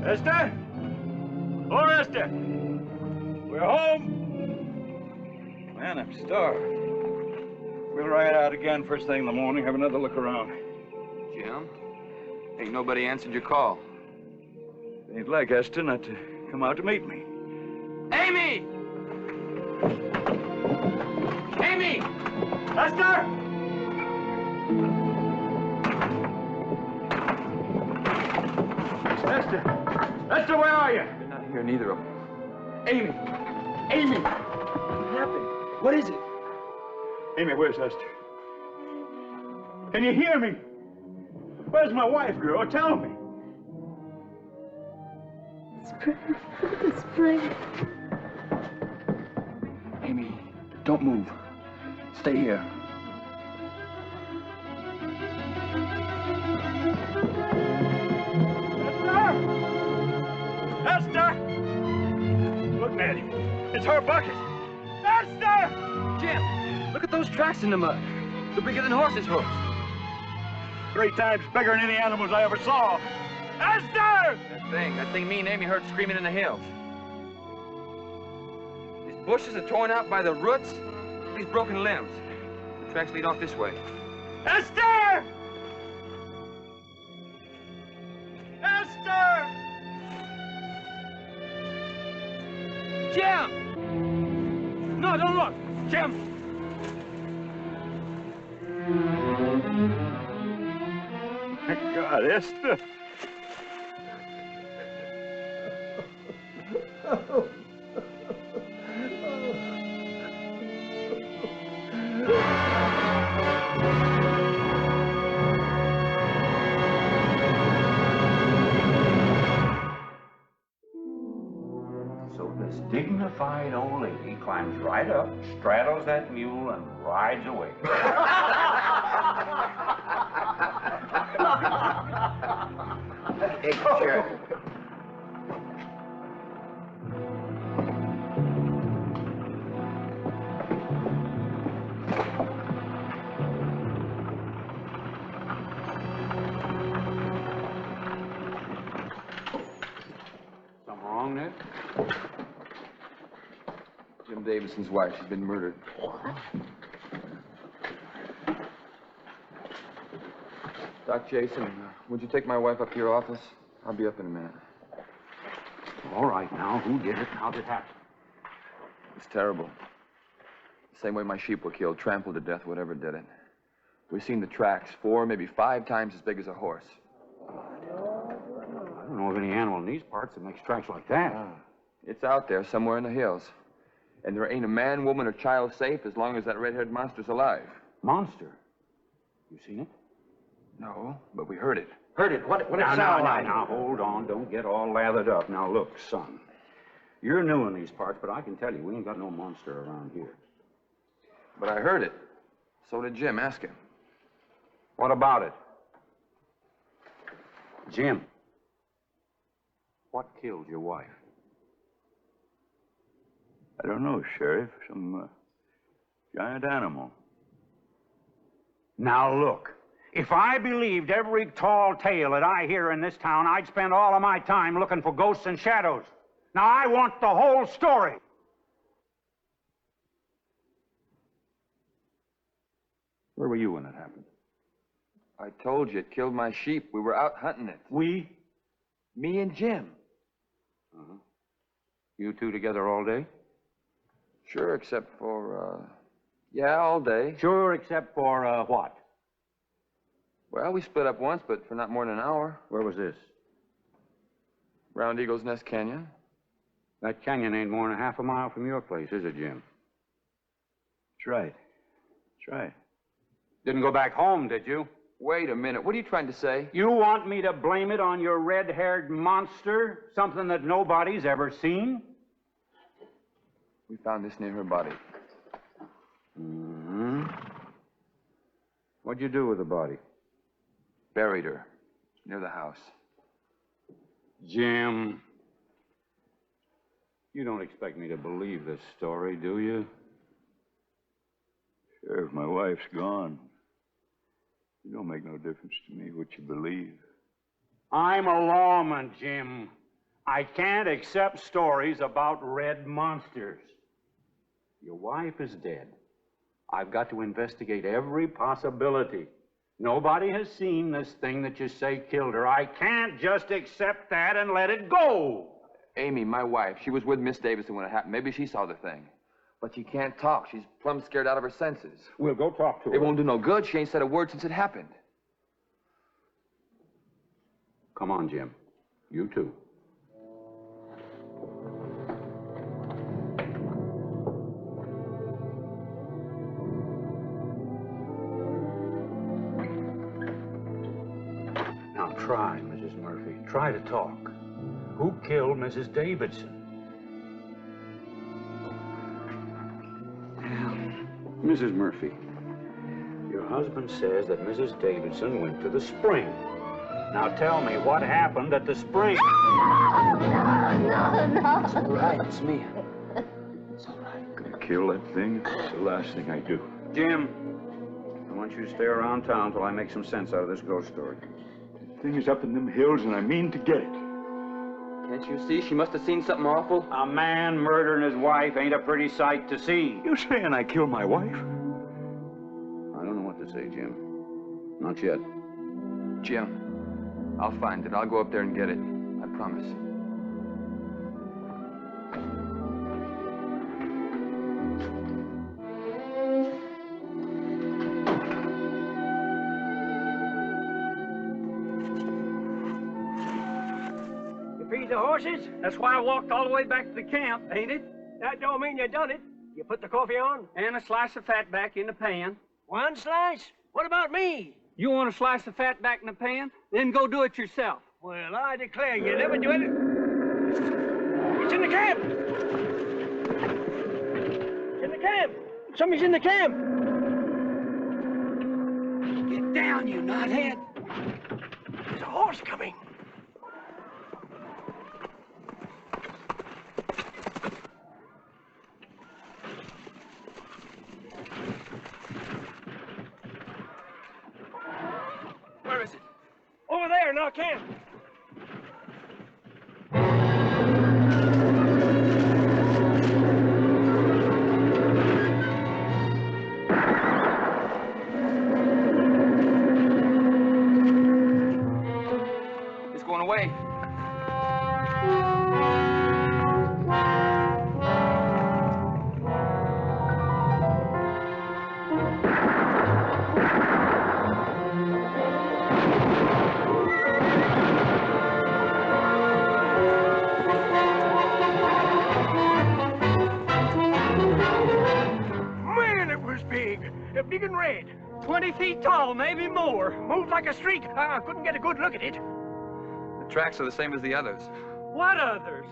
Esther? Oh, Esther! We're home! Man, I'm starved. We'll ride out again first thing in the morning, have another look around. Jim? Ain't nobody answered your call. Ain't like Esther not to come out to meet me. Amy! Amy! Esther! Esther! Esther, where are you? They're not here, neither of them. Amy! Amy! What happened? What is it? Amy, where's Esther? Can you hear me? Where's my wife, girl? Tell me. Spring. Spring. Amy, don't move. Stay here. It's her bucket. Esther! Jim, look at those tracks in the mud. They're bigger than horses' hooves. 3 times bigger than any animals I ever saw. Esther! That thing me and Amy heard screaming in the hills. These bushes are torn out by the roots, these broken limbs. The tracks lead off this way. Esther! Esther! Jim! No, don't look! Jim! My God, Esther! So this dignified old lady climbs right up, straddles that mule, and rides away. Picture. Something wrong, Nick? Jim Davidson's wife, she's been murdered. Doc Jason, would you take my wife up to your office? I'll be up in a minute. All right, now, who did it? How did it happen? It's terrible. The same way my sheep were killed, trampled to death, whatever did it. We've seen the tracks, 4, maybe 5 times as big as a horse. I don't know of any animal in these parts that makes tracks like that. It's out there somewhere in the hills. And there ain't a man, woman, or child safe as long as that red-haired monster's alive. Monster? You seen it? No, but we heard it. Heard it? What it Now, sound now, like? Now, hold on. Don't get all lathered up. Now, look, son. You're new in these parts, but I can tell you, we ain't got no monster around here. But I heard it. So did Jim. Ask him. What about it? Jim, what killed your wife? I don't know, Sheriff. Some giant animal. Now, look. If I believed every tall tale that I hear in this town, I'd spend all of my time looking for ghosts and shadows. Now, I want the whole story. Where were you when it happened? I told you it killed my sheep. We were out hunting it. We? Me and Jim. Uh-huh. You two together all day? Sure, except for, yeah, all day. Sure, except for, what? Well, we split up once, but for not more than an hour. Where was this? Round Eagle's Nest Canyon. That canyon ain't more than half a mile from your place, is it, Jim? That's right. That's right. Didn't go back home, did you? Wait a minute. What are you trying to say? You want me to blame it on your red-haired monster? Something that nobody's ever seen? We found this near her body. Mm-hmm. What'd you do with the body? Buried her. Near the house. Jim, you don't expect me to believe this story, do you? Sheriff, my wife's gone. It don't make no difference to me what you believe. I'm a lawman, Jim. I can't accept stories about red monsters. Your wife is dead. I've got to investigate every possibility. Nobody has seen this thing that you say killed her. I can't just accept that and let it go. Amy, my wife, she was with Miss Davidson when it happened. Maybe she saw the thing. But she can't talk. She's plumb scared out of her senses. We'll go talk to her. It won't do no good. She ain't said a word since it happened. Come on, Jim. You too. Now try, Mrs. Murphy. Try to talk. Who killed Mrs. Davidson? Mrs. Murphy, your husband says that Mrs. Davidson went to the spring. Now tell me what happened at the spring. No. It's all right. It's me. kill that thing, it's the last thing I do. Jim, I want you to stay around town till I make some sense out of this ghost story. The thing is up in them hills, and I mean to get it. Can't you see? She must have seen something awful. A man murdering his wife ain't a pretty sight to see. You saying I killed my wife? I don't know what to say, Jim. Not yet. Jim, I'll find it. I'll go up there and get it. I promise. Feed the horses? That's why I walked all the way back to the camp, ain't it? That don't mean you done it. You put the coffee on? And a slice of fat back in the pan. One slice? What about me? You want a slice of fat back in the pan? Then go do it yourself. Well, I declare, you never do it. It's in the camp! In the camp! Somebody's in the camp! Get down, you knothead! There's a horse coming. Where is it? Over there in our camp. It's going away. Big and red. 20 feet tall, maybe more. Moved like a streak. I couldn't get a good look at it. The tracks are the same as the others. What others?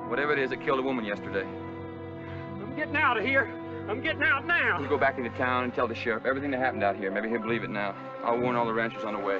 Whatever it is that killed a woman yesterday. I'm getting out of here. I'm getting out now. You go back into town and tell the sheriff everything that happened out here. Maybe he'll believe it now. I'll warn all the ranchers on the way.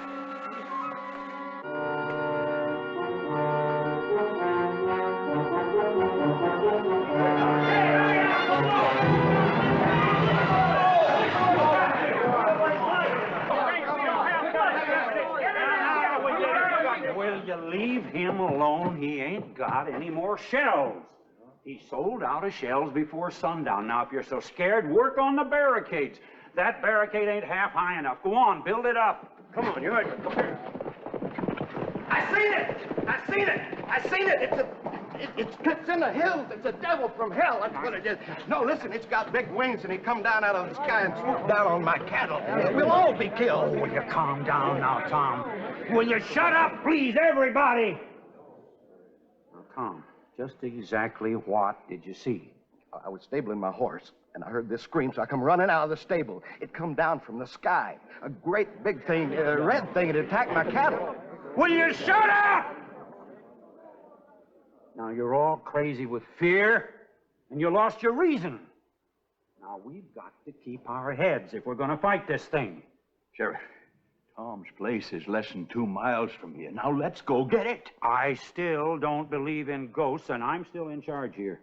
Will you leave him alone? He ain't got any more shells. He sold out of shells before sundown. Now, if you're so scared, work on the barricades. That barricade ain't half high enough. Go on, build it up. Come on, you're right. I seen it! I seen it! I seen it! It's in the hills. It's a devil from hell. That's what it is. No, listen, it's got big wings, and he come down out of the sky and swoop down on my cattle. We'll all be killed. Will you calm down now, Tom? Will you shut up, please, everybody? Now, Tom, just exactly what did you see? I was stabling my horse, and I heard this scream, so I come running out of the stable. It come down from the sky. A great big thing, a red thing, it attacked my cattle. Will you shut up? Now, you're all crazy with fear, and you lost your reason. Now, we've got to keep our heads if we're going to fight this thing. Sheriff, Tom's place is less than 2 miles from here. Now, let's go get it. I still don't believe in ghosts, and I'm still in charge here.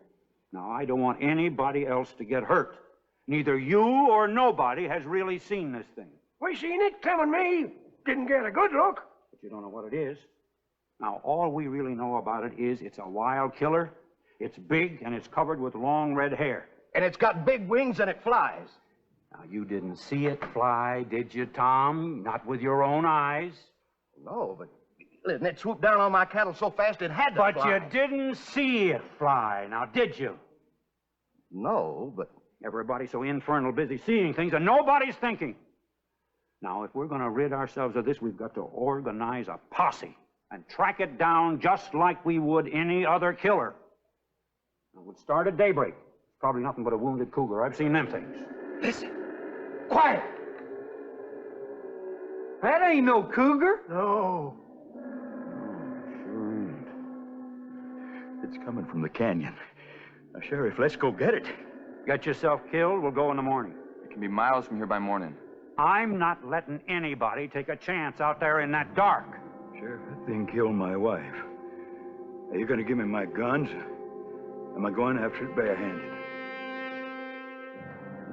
Now, I don't want anybody else to get hurt. Neither you or nobody has really seen this thing. We seen it, Clem and me. Didn't get a good look. But you don't know what it is. Now, all we really know about it is it's a wild killer, it's big, and it's covered with long red hair. And it's got big wings and it flies. Now, you didn't see it fly, did you, Tom? Not with your own eyes? No, but listen, it swooped down on my cattle so fast it had to fly. But you didn't see it fly, now, did you? No, but... Everybody's so infernal busy seeing things, and nobody's thinking. Now, if we're going to rid ourselves of this, we've got to organize a posse and track it down just like we would any other killer. Now, we'll start at daybreak. It's probably nothing but a wounded cougar. I've seen them things. Listen. Quiet. That ain't no cougar. No. Sure ain't. It's coming from the canyon. Now, Sheriff, let's go get it. Get yourself killed, we'll go in the morning. It can be miles from here by morning. I'm not letting anybody take a chance out there in that dark. Sheriff, that thing killed my wife. Are you going to give me my guns? Am I going after it barehanded?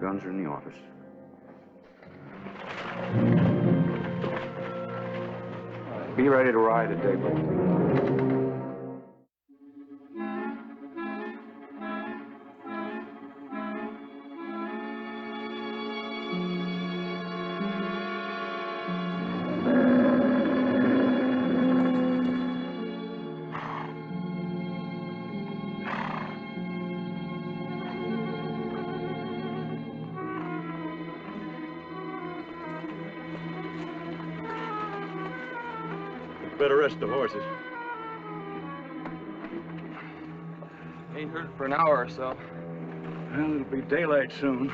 Guns are in the office. Be ready to ride at daybreak. Better rest the horses. Ain't heard it for an hour or so. Well, it'll be daylight soon.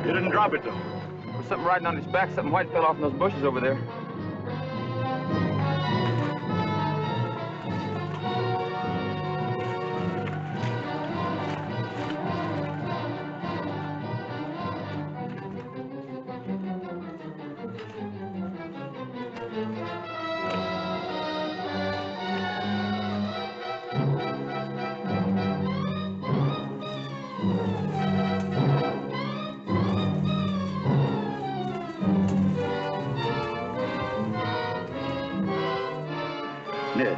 You didn't drop it, though. There was something riding on his back. Something white fell off in those bushes over there. Ned.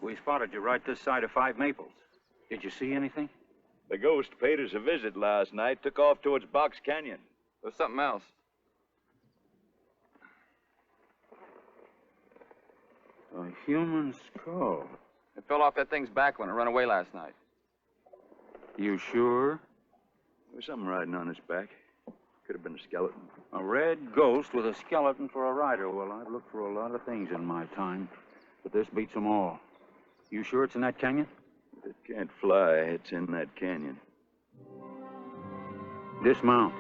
We spotted you right this side of 5 Maples. Did you see anything? The ghost paid us a visit last night, took off towards Box Canyon. There's something else. A human skull. It fell off that thing's back when it ran away last night. You sure? There was something riding on its back. Could have been a skeleton. A red ghost with a skeleton for a rider. Well, I've looked for a lot of things in my time, but this beats them all. You sure it's in that canyon? If it can't fly, it's in that canyon. Dismount.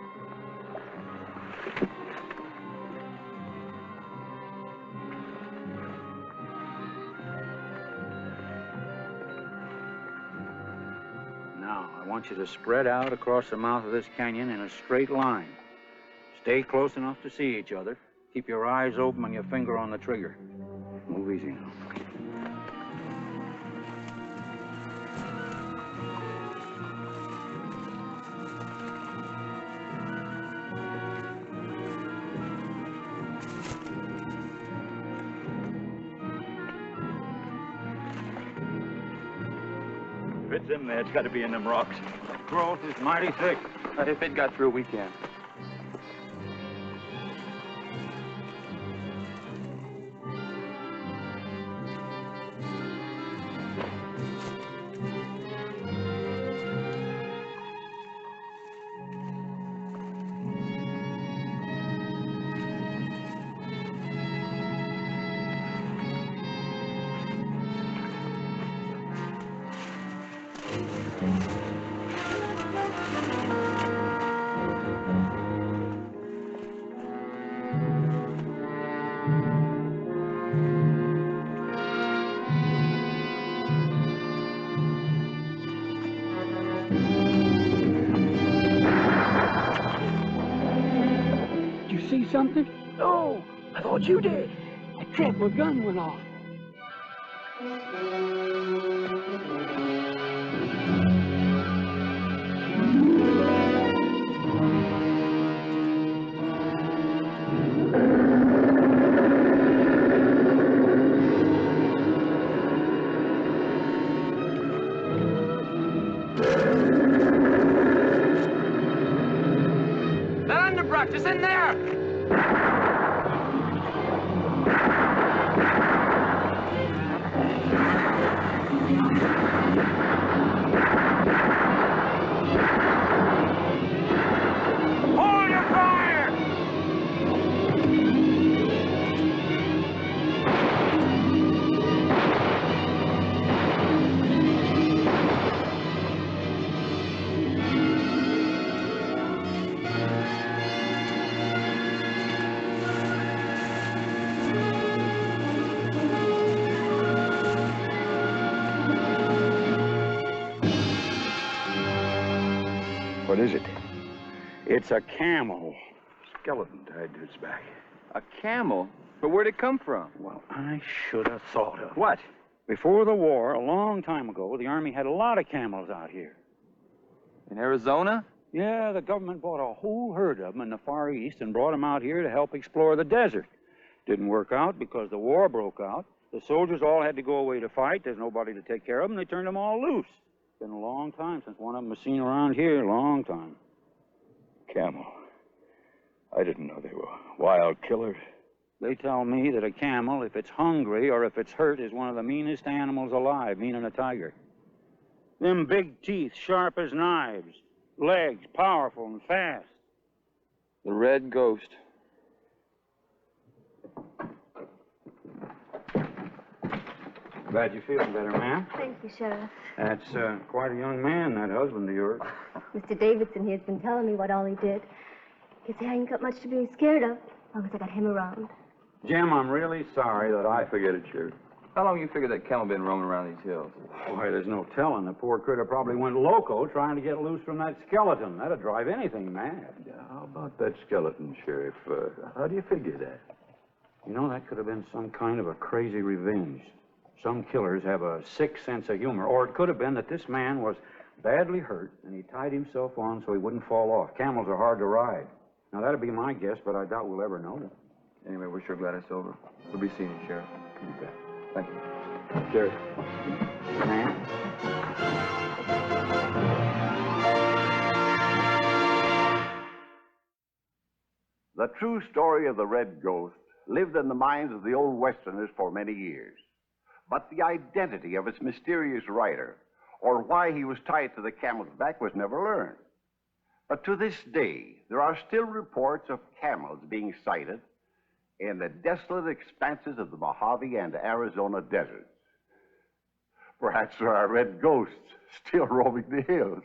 Now, I want you to spread out across the mouth of this canyon in a straight line. Stay close enough to see each other. Keep your eyes open and your finger on the trigger. Move easy now. If it's in there, it's got to be in them rocks. Growth is mighty thick. But if it got through, we can. See something? No, I thought you did. A triple gun went off. That underbrush is in there! Hold your fire! What is it? It's a camel. Skeleton tied to its back. A camel? But where'd it come from? Well, I should have thought of. What? Before the war, a long time ago, the Army had a lot of camels out here. In Arizona? Yeah, the government bought a whole herd of them in the Far East and brought them out here to help explore the desert. Didn't work out because the war broke out. The soldiers all had to go away to fight. There's nobody to take care of them. They turned them all loose. Been a long time since one of them was seen around here. A long time. Camel. I didn't know they were wild killers. They tell me that a camel, if it's hungry or if it's hurt, is one of the meanest animals alive, meaning a tiger. Them big teeth, sharp as knives. Legs, powerful and fast. The Red Ghost. Glad you're feeling better, ma'am. Thank you, Sheriff. That's quite a young man, that husband of yours. Mr. Davidson here's been telling me what all he did. Guess he ain't got much to be scared of, as long as I got him around. Jim, I'm really sorry that I forget it, Sheriff. How long you figure that camel been roaming around these hills? Boy, there's no telling. The poor critter probably went loco trying to get loose from that skeleton. That'd drive anything mad. Yeah, how about that skeleton, Sheriff? How do you figure that? You know, that could have been some kind of a crazy revenge. Some killers have a sick sense of humor. Or it could have been that this man was badly hurt and he tied himself on so he wouldn't fall off. Camels are hard to ride. Now, that'd be my guess, but I doubt we'll ever know. Anyway, we're sure glad it's over. We'll be seeing you, Sheriff. You bet. Thank you. Sheriff. Ma'am? The true story of the Red Ghost lived in the minds of the old Westerners for many years. But the identity of its mysterious rider, or why he was tied to the camel's back, was never learned. But to this day, there are still reports of camels being sighted in the desolate expanses of the Mojave and Arizona deserts. Perhaps there are red ghosts still roaming the hills.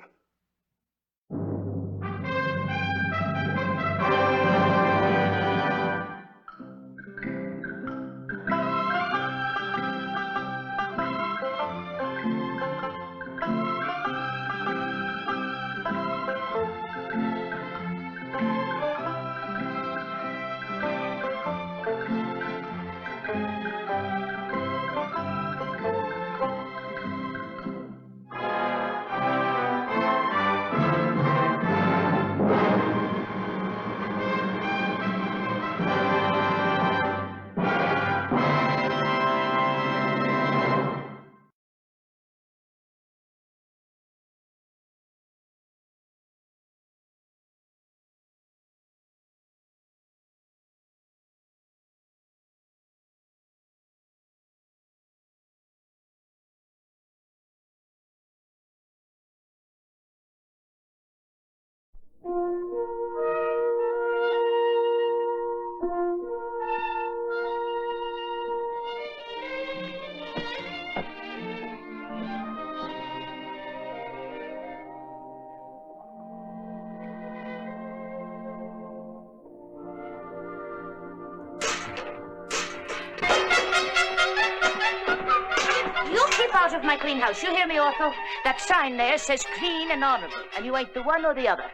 Out of my clean house. You hear me, Otto? That sign there says clean and honorable, and you ain't the one or the other.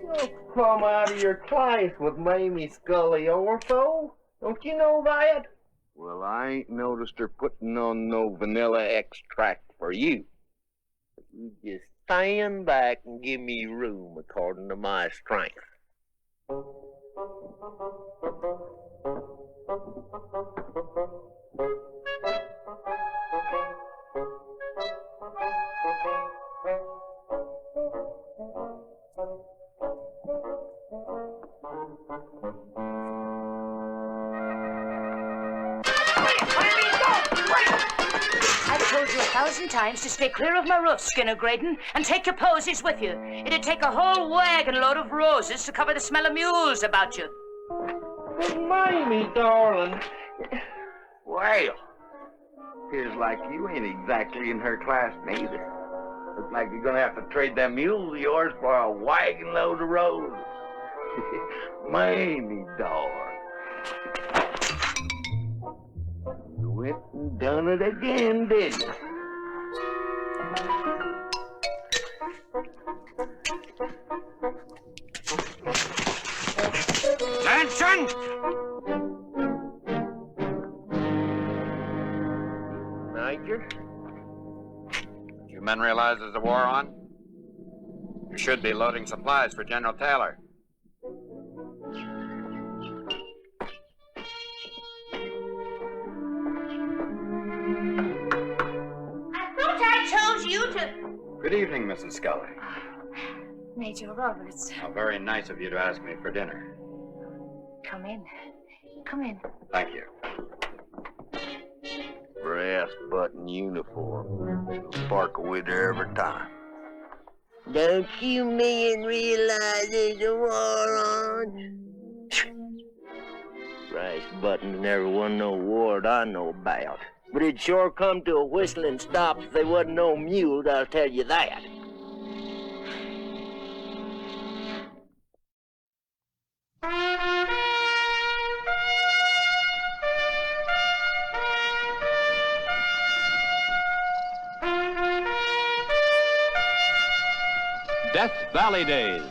Oh, come out of your class with Mamie Scully, Ortho. Don't you know that? Well, I ain't noticed her putting on no vanilla extract for you. You just stand back and give me room according to my strength. 1,000 times to stay clear of my roof, Skinner Graydon, and take your posies with you. It'd take a whole wagon load of roses to cover the smell of mules about you. Mamie, darling. Well, appears like you ain't exactly in her class neither. Looks like you're gonna have to trade them mules of yours for a wagon load of roses. Mamie, darling. You went and done it again, didn't you? Attention! Major? You men realize there's a war on? You should be loading supplies for General Taylor. I thought I chose you to... Good evening, Mrs. Scully. Major Roberts, How very nice of you to ask me for dinner. come in. Come in. Thank you. Brass button uniform. Sparkle with her every time. Don't you men realize there's a war on? Brass button never won no war that I know about. But it'd sure come to a whistling stop if there wasn't no mules, I'll tell you that. Death Valley Days.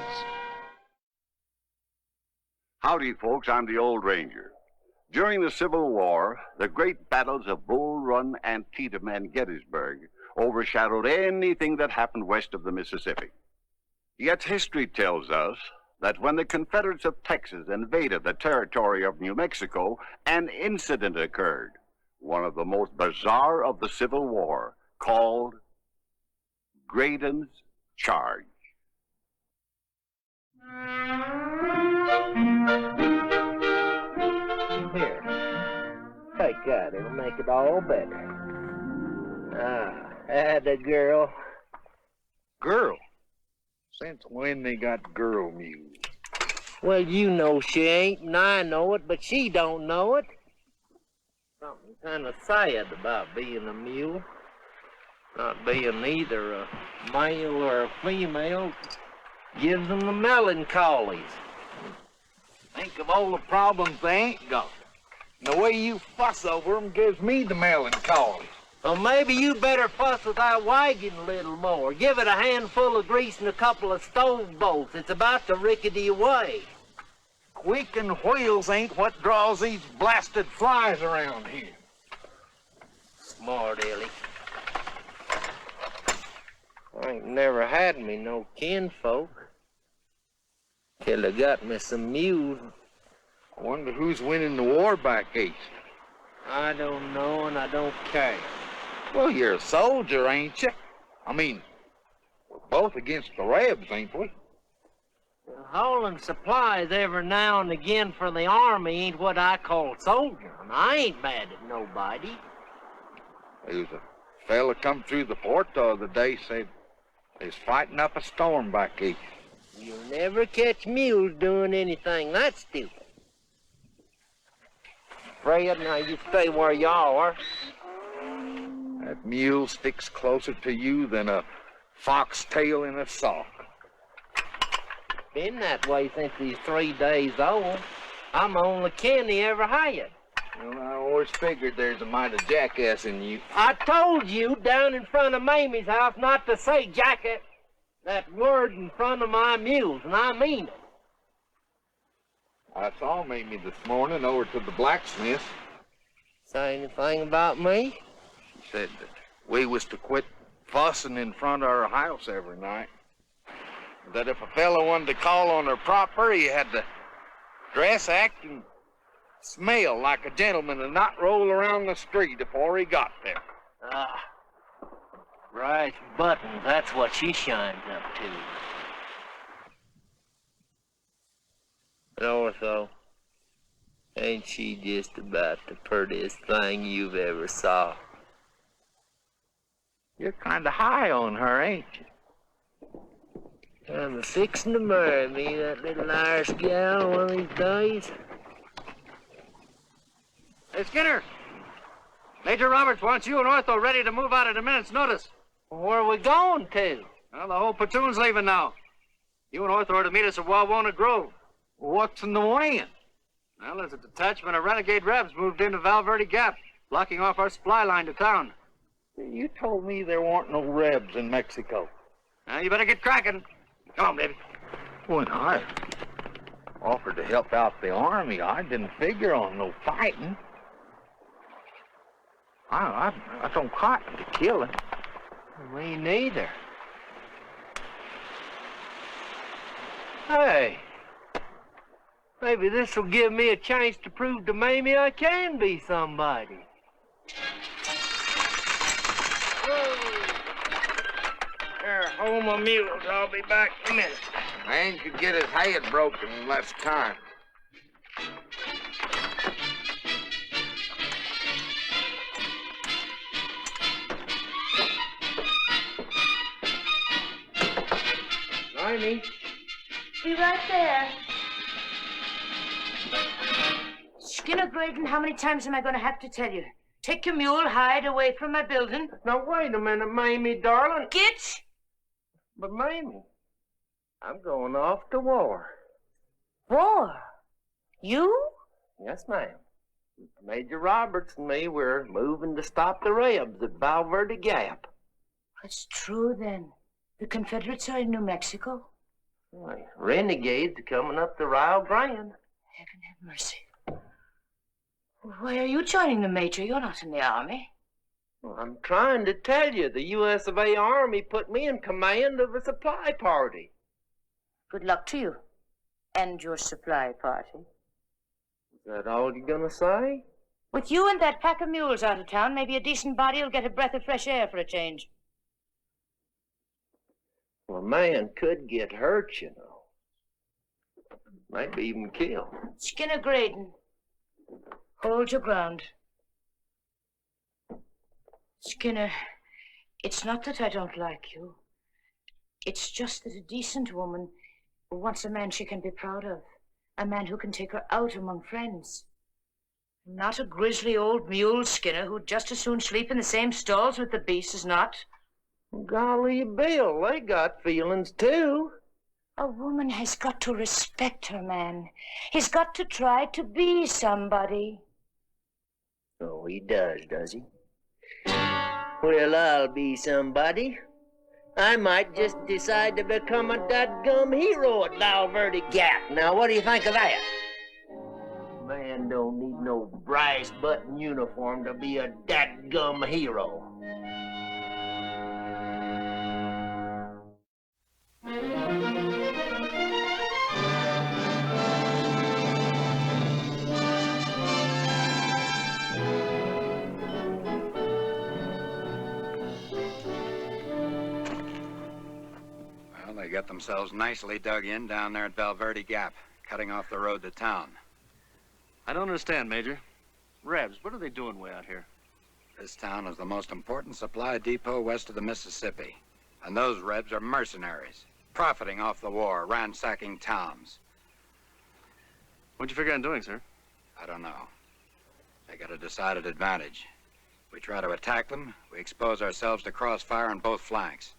Howdy, folks. I'm the Old Ranger. During the Civil War, the great battles of Bull Run, Antietam, and Gettysburg overshadowed anything that happened west of the Mississippi. Yet history tells us that when the Confederates of Texas invaded the territory of New Mexico, an incident occurred, one of the most bizarre of the Civil War, called Graydon's Charge. Here, take that. It'll make it all better. The girl. Girl? Since when they got girl mules? Well, you know she ain't, and I know it, but she don't know it. Something kind of sad about being a mule. Not being either a male or a female gives them the melancholies. Think of all the problems they ain't got. And the way you fuss over them gives me the melancholy. Well, maybe you better fuss with that wagon a little more. Give it a handful of grease and a couple of stove bolts. It's about to rickety away. Squeaking wheels ain't what draws these blasted flies around here. Smart, Ellie. I ain't never had me no kinfolk. Till I got me some mules. I wonder who's winning the war back east. I don't know, and I don't care. Well, you're a soldier, ain't you? I mean, we're both against the Rebs, ain't we? Hauling supplies every now and again for the army ain't what I call soldiering. I ain't mad at nobody. There was a fella come through the fort the other day, said they's fighting up a storm back east. You'll never catch mules doing anything that stupid. Fred, now you stay where you are. That mule sticks closer to you than a foxtail in a sock. Been that way since he's 3 days old. I'm the only kin he ever had. Well, I always figured there's a mighty jackass in you. I told you down in front of Mamie's house not to say jackass that word in front of my mules, and I mean it. I saw Mamie this morning over to the blacksmith. Say anything about me? She said that we was to quit fussing in front of her house every night. That if a fellow wanted to call on her proper, he had to dress, act, and smell like a gentleman and not roll around the street before he got there. Right buttons, that's what she shines up to. But Ortho, ain't she just about the prettiest thing you've ever saw? You're kind of high on her, ain't you? I'm fixing to marry me, that little Irish gal, one of these days. Hey, Skinner! Major Roberts wants you and Ortho ready to move out at a minute's notice. Where are we going to? Well, the whole platoon's leaving now. You and Ortho are to meet us at Wawona Grove. What's in the way? Well, there's a detachment of renegade Rebs moved into Valverde Gap, blocking off our supply line to town. You told me there weren't no Rebs in Mexico. Now, you better get cracking. Come on, baby. When I offered to help out the army, I didn't figure on no fighting. I don't cotton to killing. Me neither. Hey, maybe this will give me a chance to prove to Mamie I can be somebody. There, hold my mules. I'll be back in a minute. Man could get his head broken in less time. Mamie. Be right there. Skinner Graydon, how many times am I going to have to tell you? Take your mule, hide away from my building. Now, wait a minute, Mamie, darling. Get! But, Mamie, I'm going off to war. War? You? Yes, ma'am. Major Roberts and me, we're moving to stop the Rebs at Valverde Gap. It's true, then. The Confederates are in New Mexico. Why, renegades are coming up the Rio Grande. Heaven have mercy. Why are you joining the Major? You're not in the Army. Well, I'm trying to tell you, the U.S. of A. Army put me in command of a supply party. Good luck to you. And your supply party. Is that all you're gonna say? With you and that pack of mules out of town, maybe a decent body will get a breath of fresh air for a change. Well, a man could get hurt, you know. Might be even killed. Skinner Graydon, hold your ground. Skinner, it's not that I don't like you. It's just that a decent woman wants a man she can be proud of. A man who can take her out among friends. Not a grisly old mule Skinner who'd just as soon sleep in the same stalls with the beasts as not. Golly, Bill, they got feelings too. A woman has got to respect her man. He's got to try to be somebody. Oh, he does he? Well, I'll be somebody. I might just decide to become a dadgum hero at Valverde Gap. Now, what do you think of that? Man don't need no brass button uniform to be a dadgum hero. They got themselves nicely dug in down there at Valverde Gap, cutting off the road to town. I don't understand, Major. Rebs, what are they doing way out here? This town is the most important supply depot west of the Mississippi. And those Rebs are mercenaries, profiting off the war, ransacking towns. What'd you figure on doing, sir? I don't know. They got a decided advantage. We try to attack them, we expose ourselves to crossfire on both flanks.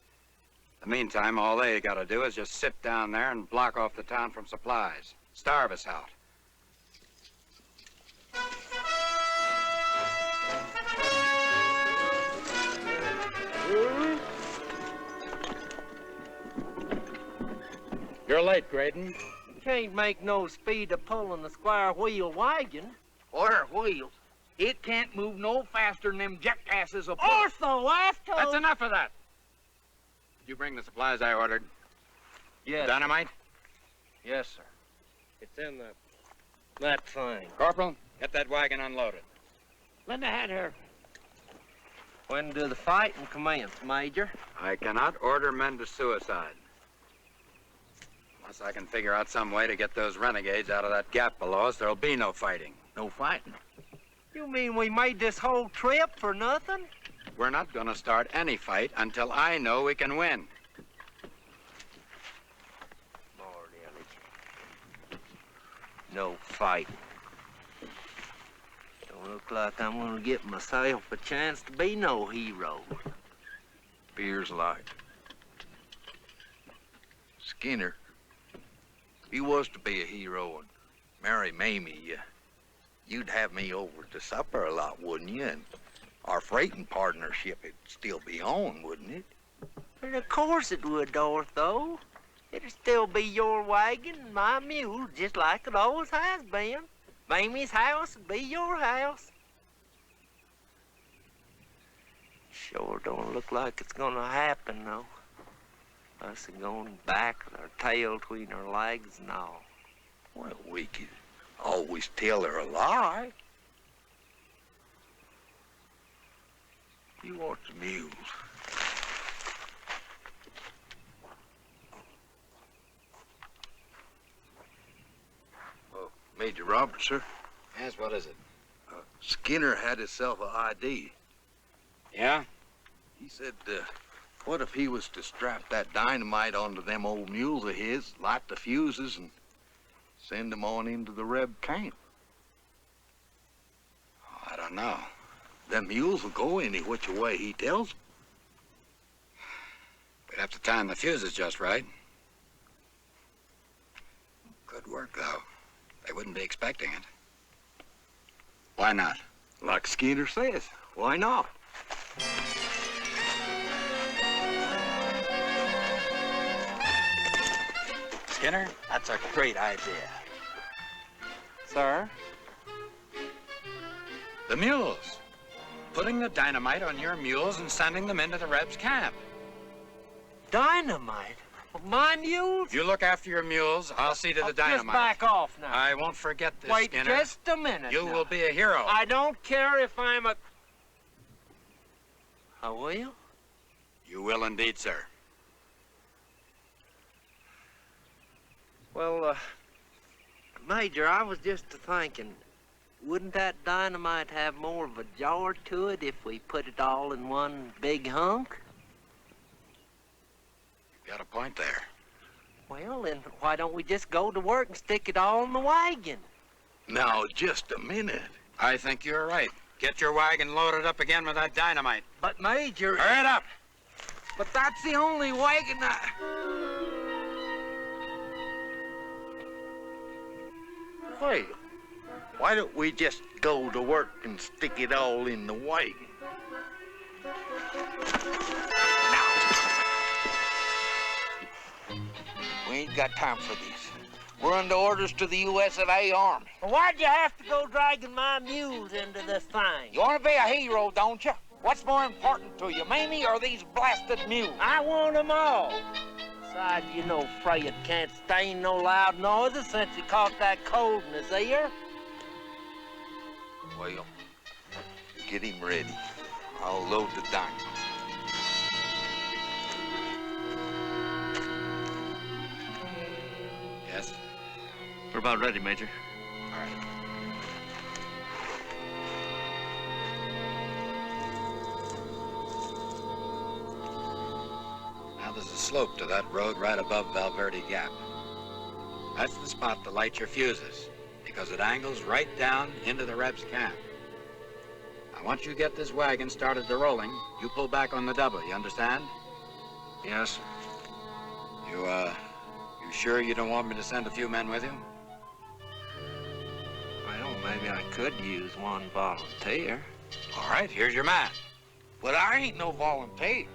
In the meantime, all they got to do is just sit down there and block off the town from supplies. Starve us out. You're late, Graydon. Can't make no speed of pulling the square wheel wagon. Square wheels? It can't move no faster than them jackasses of... Ortho, I've told... That's enough of that. Did you bring the supplies I ordered? Yes. Dynamite? Yes, sir. It's in that thing. Corporal, get that wagon unloaded. Let the hat her. When do the fighting commence, Major? I cannot order men to suicide. Unless I can figure out some way to get those renegades out of that gap below us, there'll be no fighting. No fighting? You mean we made this whole trip for nothing? We're not going to start any fight until I know we can win. Lord, Ellie. No fight. Don't look like I'm gonna get myself a chance to be no hero. Appears like. Skinner, if you was to be a hero and marry Mamie, you'd have me over to supper a lot, wouldn't you? And our freighting partnership would still be on, wouldn't it? But of course it would, Dorotho. It'd still be your wagon and my mule, just like it always has been. Mamie's house would be your house. Sure don't look like it's gonna happen, though. Us going back with our tail between our legs and all. Well, we could always tell her a lie. You want the mules. Major Roberts, sir? Yes, what is it? Skinner had himself an ID. Yeah? He said, what if he was to strap that dynamite onto them old mules of his, light the fuses, and send them on into the Reb camp? I don't know. Them mules will go any which way he tells them. We'd have to time the fuses just right. Good work, though. They wouldn't be expecting it. Why not? Like Skinner says, why not? Skinner, that's a great idea. Sir? The mules. Putting the dynamite on your mules and sending them into the Rebs' camp. Dynamite? My mules? You look after your mules, I'll see to the dynamite. Just back off now. I won't forget this, Wait Skinner. just a minute You now. will be a hero. I don't care if I'm a... I will? You will indeed, sir. Well, Major, I was just thinking, wouldn't that dynamite have more of a jar to it if we put it all in one big hunk? Got a point there. Well, then why don't we just go to work and stick it all in the wagon? Now, just a minute. I think you're right. Get your wagon loaded up again with that dynamite. But, Major... Hurry it up! But that's the only wagon Well, why don't we just go to work and stick it all in the wagon? We ain't got time for this. We're under orders to the U.S. Army. Well, why'd you have to go dragging my mules into this thing? You want to be a hero, don't you? What's more important to you, Mamie or these blasted mules? I want them all. Besides, you know Fred can't stand no loud noises since he caught that cold in his ear. Well, get him ready. I'll load the dynamite. Yes? We're about ready, Major. All right. Now there's a slope to that road right above Valverde Gap. That's the spot to light your fuses, because it angles right down into the Rebs' camp. Now, once you get this wagon started to rolling, you pull back on the double, you understand? Yes. You sure you don't want me to send a few men with you? Well, maybe I could use one volunteer. All right, here's your man. But I ain't no volunteer.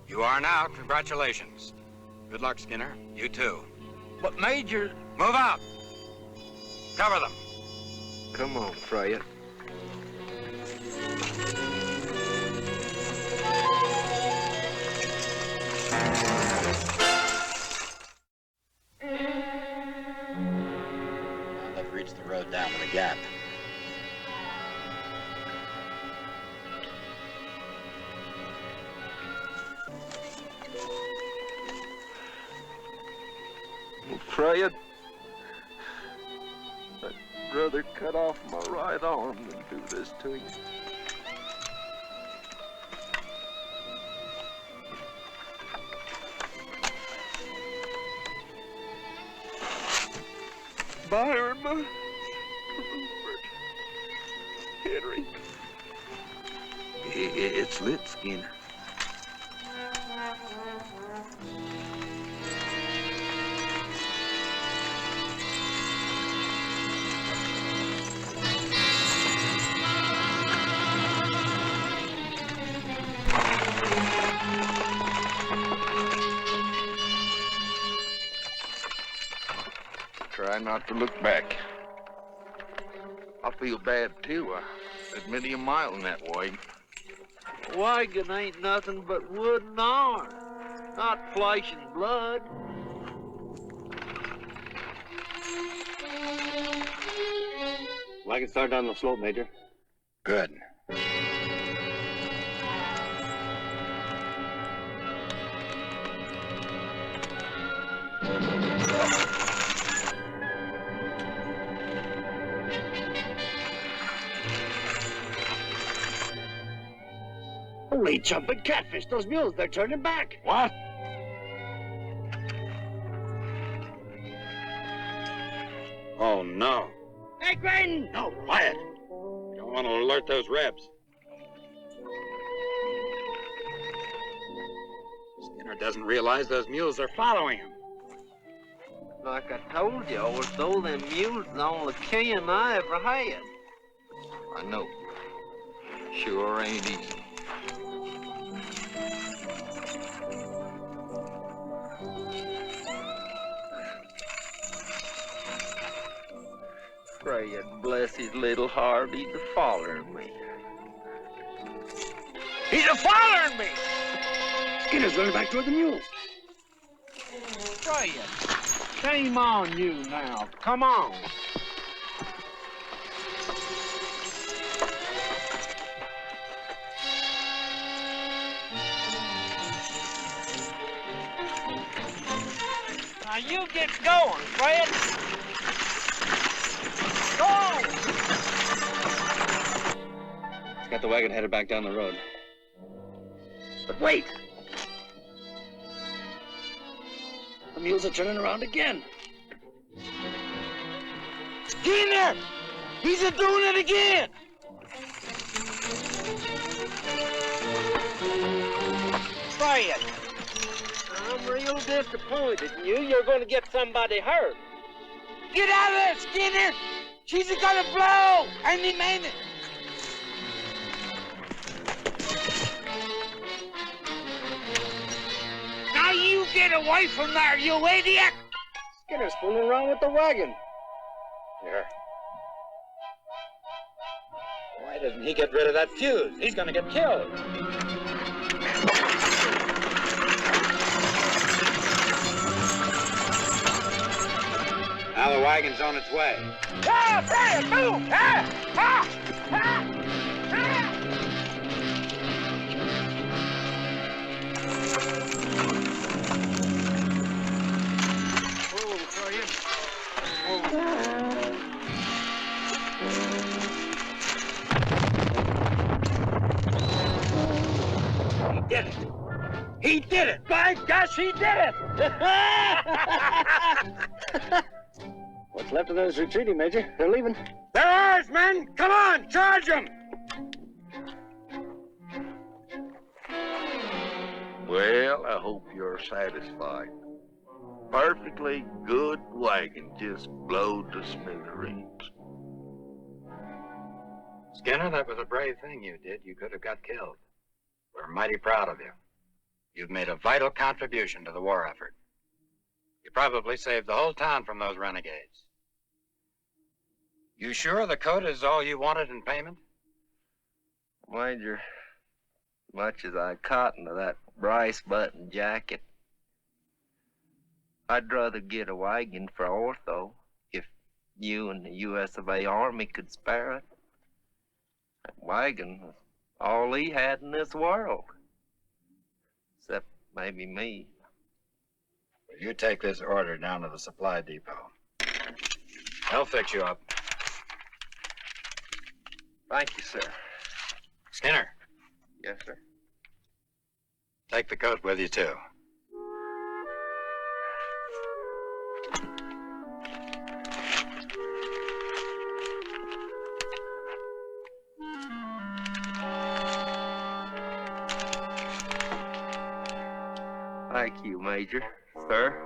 You are now. Congratulations. Good luck, Skinner. You too. But, Major... Move out. Cover them. Come on, Fred. Now they've reached the road down to the gap. Fred, I'd rather cut off my right arm than do this to you. Byron, Henry. It's lit, Skinner. Try not to look back. I feel bad, too. I did many a mile in that wagon. Wagon ain't nothing but wood and iron, not flesh and blood. Wagon started down the slope, Major. Good. Holy jumping catfish, those mules, they're turning back. What? Oh, no. Hey, Graydon! No, quiet. You don't want to alert those Rebs. Skinner doesn't realize those mules are following him. Like I told you, I told them mules the only kin I ever had. I know. Sure ain't easy. Pray and bless his little heart, he's a-following me. He's a-following me! Skinner's running back toward the mules. Pray it. Shame on you now. Come on. Now you get going, Fred. Go! He's got the wagon headed back down the road. But wait! The mules are turning around again. Skinner! He's a-doing it again! Try it. I'm real disappointed in you. You're going to get somebody hurt. Get out of there, Skinner! She's gonna blow! Any minute! Now you get away from there, you idiot! Skinner's fooling around with the wagon. Here. Why doesn't he get rid of that fuse? He's gonna get killed. Now the wagon's on its way. Ah, Brian, move! Ah! Ah! Ah! Ah! He did it. He did it. By gosh, he did it. What's left of those retreating, Major? They're leaving. They're ours, men. Come on, charge them. Well, I hope you're satisfied. Perfectly good wagon, just blowed to smithereens. Skinner, that was a brave thing you did. You could have got killed. We're mighty proud of you. You've made a vital contribution to the war effort. You probably saved the whole town from those renegades. You sure the coat is all you wanted in payment? Major, much as I cotton to that Bryce button jacket, I'd rather get a wagon for Ortho if you and the U.S. of A. Army could spare it. That wagon was all he had in this world. Except maybe me. You take this order down to the supply depot. They'll fix you up. Thank you, sir. Skinner, Yes, sir. take the coat with you, too. Thank you, Major. Sir.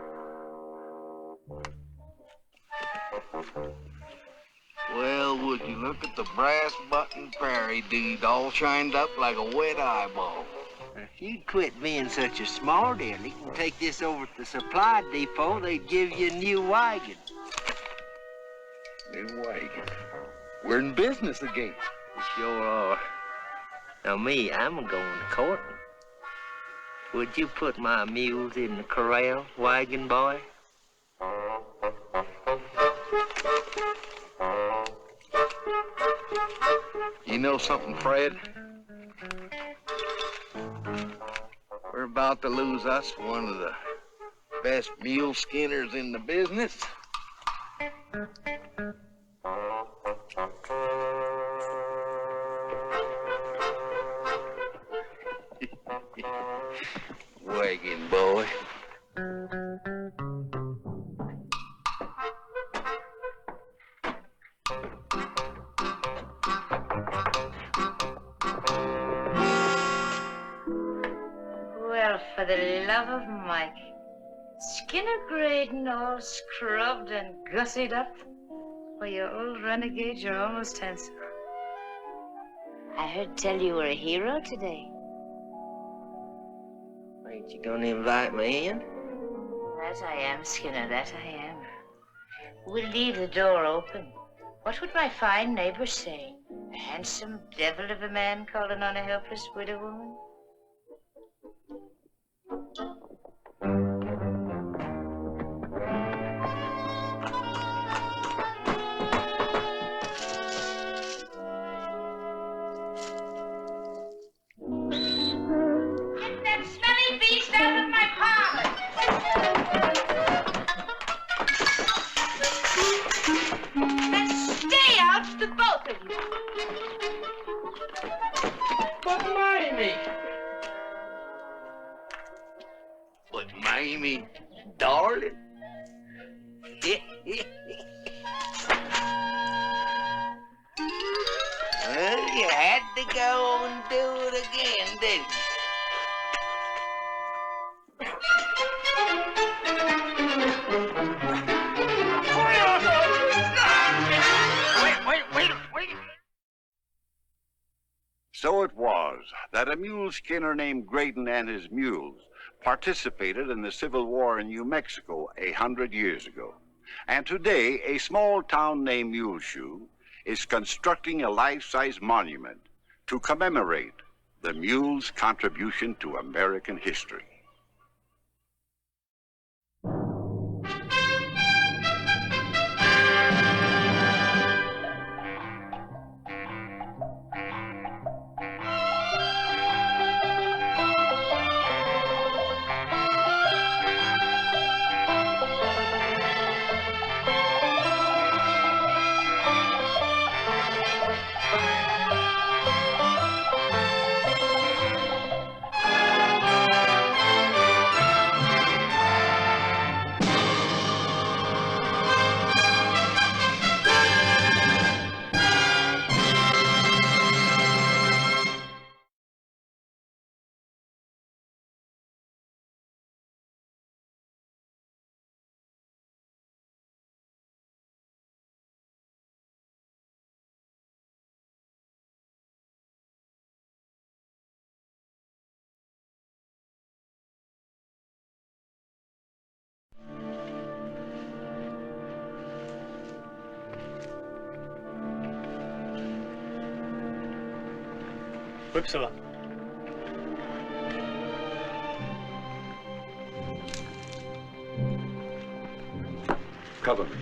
Well, would you look at the brass button prairie dude all shined up like a wet eyeball. If you'd quit being such a smart aleck and take this over to the supply depot, they'd give you a new wagon. New wagon? We're in business again. We sure are. Now me, I'm going to court. Would you put my mules in the corral, wagon boy? You know something, Fred? We're about to lose us one of the best mule skinners in the business. Wagon boy. Well, for the love of Mike, Skinner Graydon all scrubbed and gussied up. Why, you old renegade, you're almost handsome. I heard tell you were a hero today. Ain't you gonna invite me in? That I am, Skinner, that I am. We'll leave the door open. What would my fine neighbors say? A handsome devil of a man calling on a helpless widow woman? Get that smelly beast out of my parlor! Then stay out, the both of you. But Mamie! But Mamie, darling. Well, you had to go and do it again, didn't you? Wait. So it was that a mule skinner named Graydon and his mules participated in the Civil War in New Mexico 100 years ago. And today, a small town named Muleshoe is constructing a life-size monument to commemorate the mule's contribution to American history. Whipsilla. Cover me.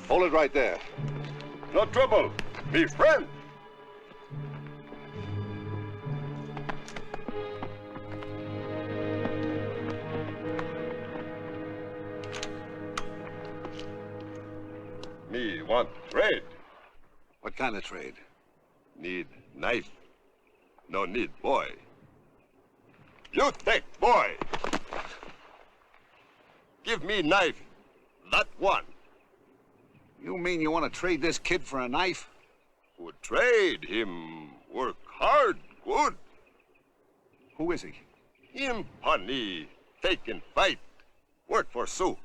Hold it right there. No trouble. Be friends. Me want trade. What kind of trade? Need knife. No need boy. You take boy. Give me knife. That one. You mean you want to trade this kid for a knife? Would trade him work Hard, good. Who is he? Him Pawnee. Take and fight. Work for Sioux.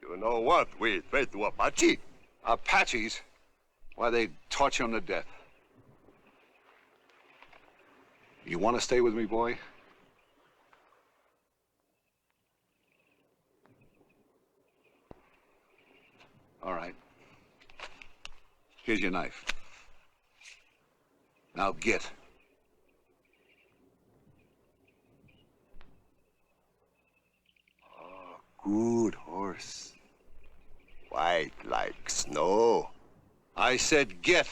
You know what? We trade to Apache. Apaches? Why, they torture him to death. You want to stay with me, boy? All right. Here's your knife. Now get. Good horse. White like snow. I said get.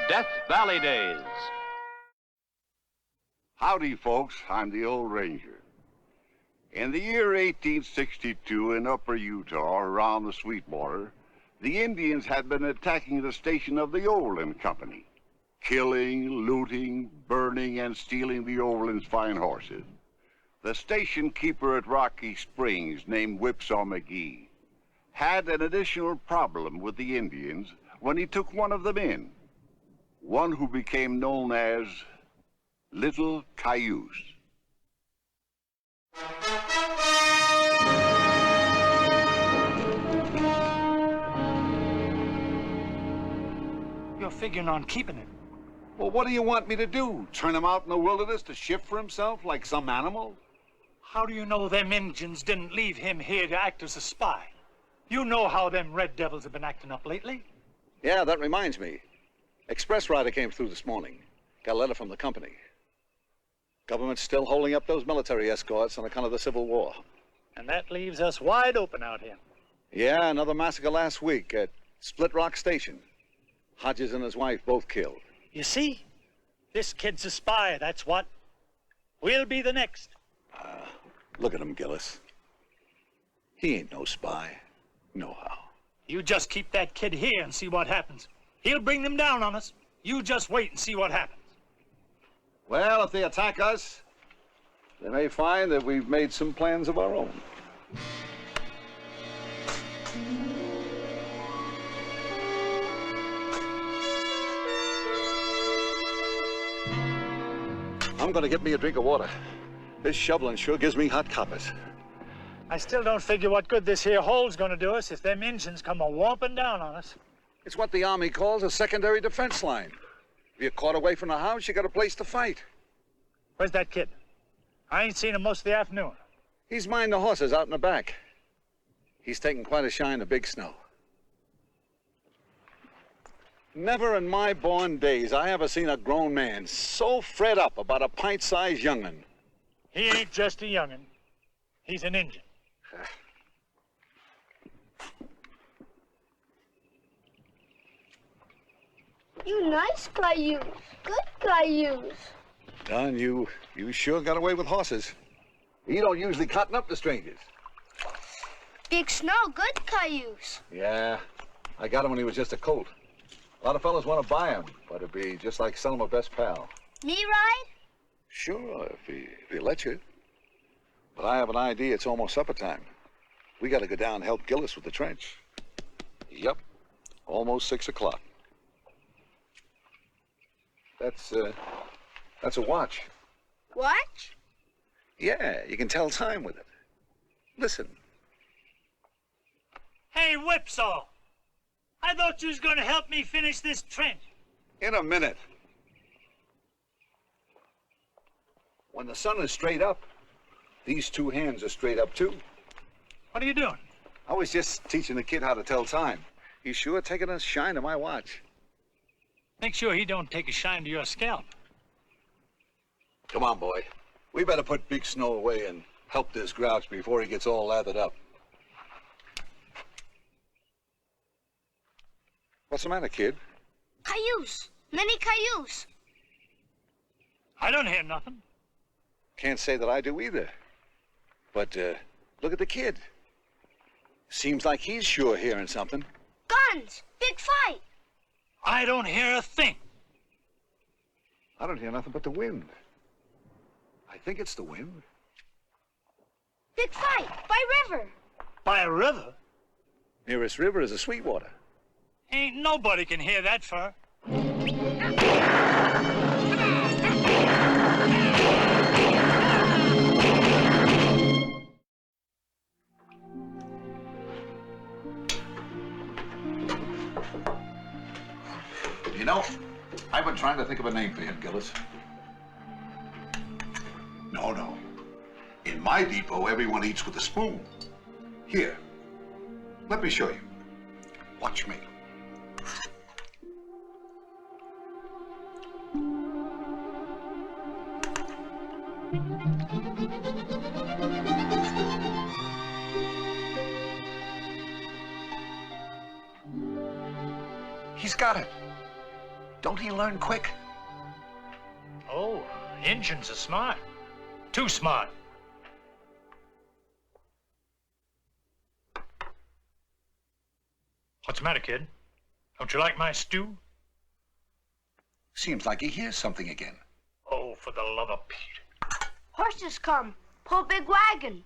Death Valley Days. Howdy, folks. I'm the old ranger. In the year 1862 in upper Utah, around the Sweetwater, the Indians had been attacking the station of the Overland Company, killing, looting, burning, and stealing the Overland's fine horses. The station keeper at Rocky Springs, named Whipsaw McGee, had an additional problem with the Indians when he took one of them in. One who became known as Little Cayuse. You're figuring on keeping it. Well, what do you want me to do? Turn him out in the wilderness to shift for himself like some animal? How do you know them Injuns didn't leave him here to act as a spy? You know how them Red Devils have been acting up lately. Yeah, that reminds me. Express rider came through this morning. Got a letter from the company. Government's still holding up those military escorts on account of the Civil War. And that leaves us wide open out here. Yeah, another massacre last week at Split Rock Station. Hodges and his wife both killed. You see? This kid's a spy, that's what. We'll be the next. Look at him, Gillis. He ain't no spy. No how. You just keep that kid here and see what happens. He'll bring them down on us. You just wait and see what happens. Well, if they attack us, they may find that we've made some plans of our own. I'm gonna get me a drink of water. This shoveling sure gives me hot coppers. I still don't figure what good this here hole's gonna do us if them Injuns come a-whomping down on us. It's what the Army calls a secondary defense line. If you're caught away from the house, you got a place to fight. Where's that kid? I ain't seen him most of the afternoon. He's minding the horses out in the back. He's taking quite a shine to Big Snow. Never in my born days I ever seen a grown man so fred up about a pint-sized young'un. He ain't just a young'un. He's an Injun. You nice Cayuse. Good Cayuse. Don, you sure got away with horses. You don't usually cotton up to strangers. Big Snow, good Cayuse. Yeah, I got him when he was just a colt. A lot of fellas want to buy him, but it'd be just like selling my best pal. Me ride? Sure, if he let you. But I have an idea. It's almost supper time. We got to go down and help Gillis with the trench. Yep, almost 6 o'clock. That's a watch. Watch? Yeah, you can tell time with it. Listen. Hey, Whipsaw! I thought you was gonna help me finish this trench. In a minute. When the sun is straight up, these two hands are straight up too. What are you doing? I was just teaching the kid how to tell time. He's sure taking a shine to my watch. Make sure he don't take a shine to your scalp. Come on, boy. We better put Big Snow away and help this grouch before he gets all lathered up. What's the matter, kid? Cayuse. Many cayuse. I don't hear nothing. Can't say that I do either. But, look at the kid. Seems like he's sure hearing something. Guns. Big fight. I don't hear a thing. I don't hear nothing but the wind. I think it's the wind. Big fight. By river. By a river? Nearest river is a Sweetwater. Ain't nobody can hear that far. You know, I've been trying to think of a name for him, Gillis. No. In my depot, everyone eats with a spoon. Here, let me show you. Watch me. He's got it. Don't he learn quick? Oh, Injuns are smart. Too smart. What's the matter, kid? Don't you like my stew? Seems like he hears something again. Oh, for the love of Pete. Horses come. Pull big wagon.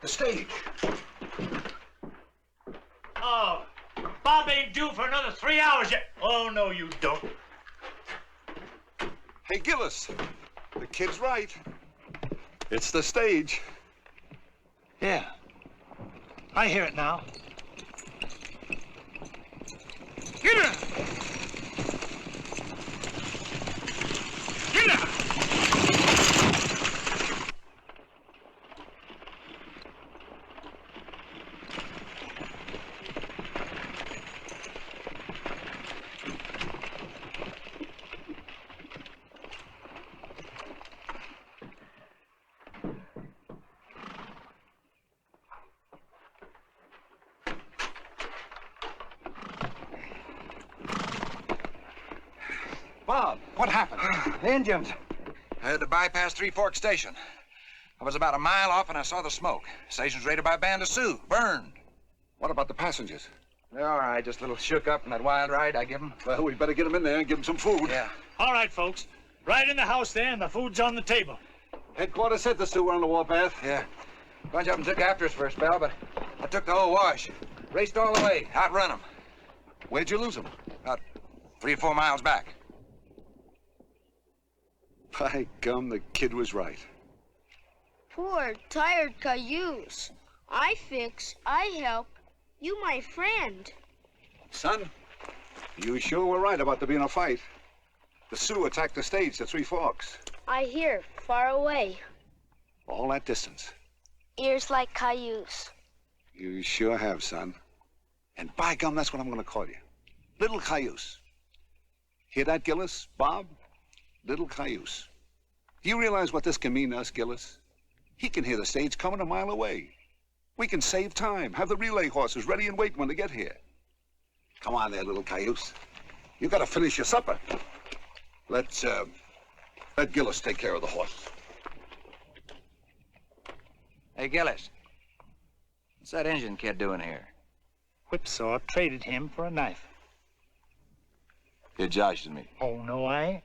The stage. Oh, Bob ain't due for another 3 hours yet. Oh, no, you don't. Hey, Gillis, the kid's right. It's the stage. Yeah, I hear it now. Get her! Get her! Bob, what happened? The Indians. I had to bypass Three Forks Station. I was about a mile off and I saw the smoke. Station's raided by a band of Sioux, burned. What about the passengers? They're all right, just a little shook up from that wild ride I give them. Well, we better get them in there and give them some food. Yeah. All right, folks. Right in the house there, and the food's on the table. Headquarters said the Sioux were on the warpath. Yeah. A bunch of them took after us for a spell, but I took the whole wash. Raced all the way, outrun them. Where'd you lose them? About 3 or 4 miles back. By gum, the kid was right. Poor, tired cayuse. I fix, I help. You my friend. Son, you sure were right about there being a fight. The Sioux attacked the stage to Three Forks. I hear, far away. All that distance. Ears like cayuse. You sure have, son. And by gum, that's what I'm gonna call you. Little Cayuse. Hear that, Gillis? Bob? Little Cayuse. Do you realize what this can mean to us, Gillis? He can hear the stage coming a mile away. We can save time, have the relay horses ready and wait when they get here. Come on there, little Cayuse. You gotta finish your supper. Let Gillis take care of the horses. Hey, Gillis. What's that Indian kid doing here? Whipsaw traded him for a knife. You joshed me. Oh, no, I ain't.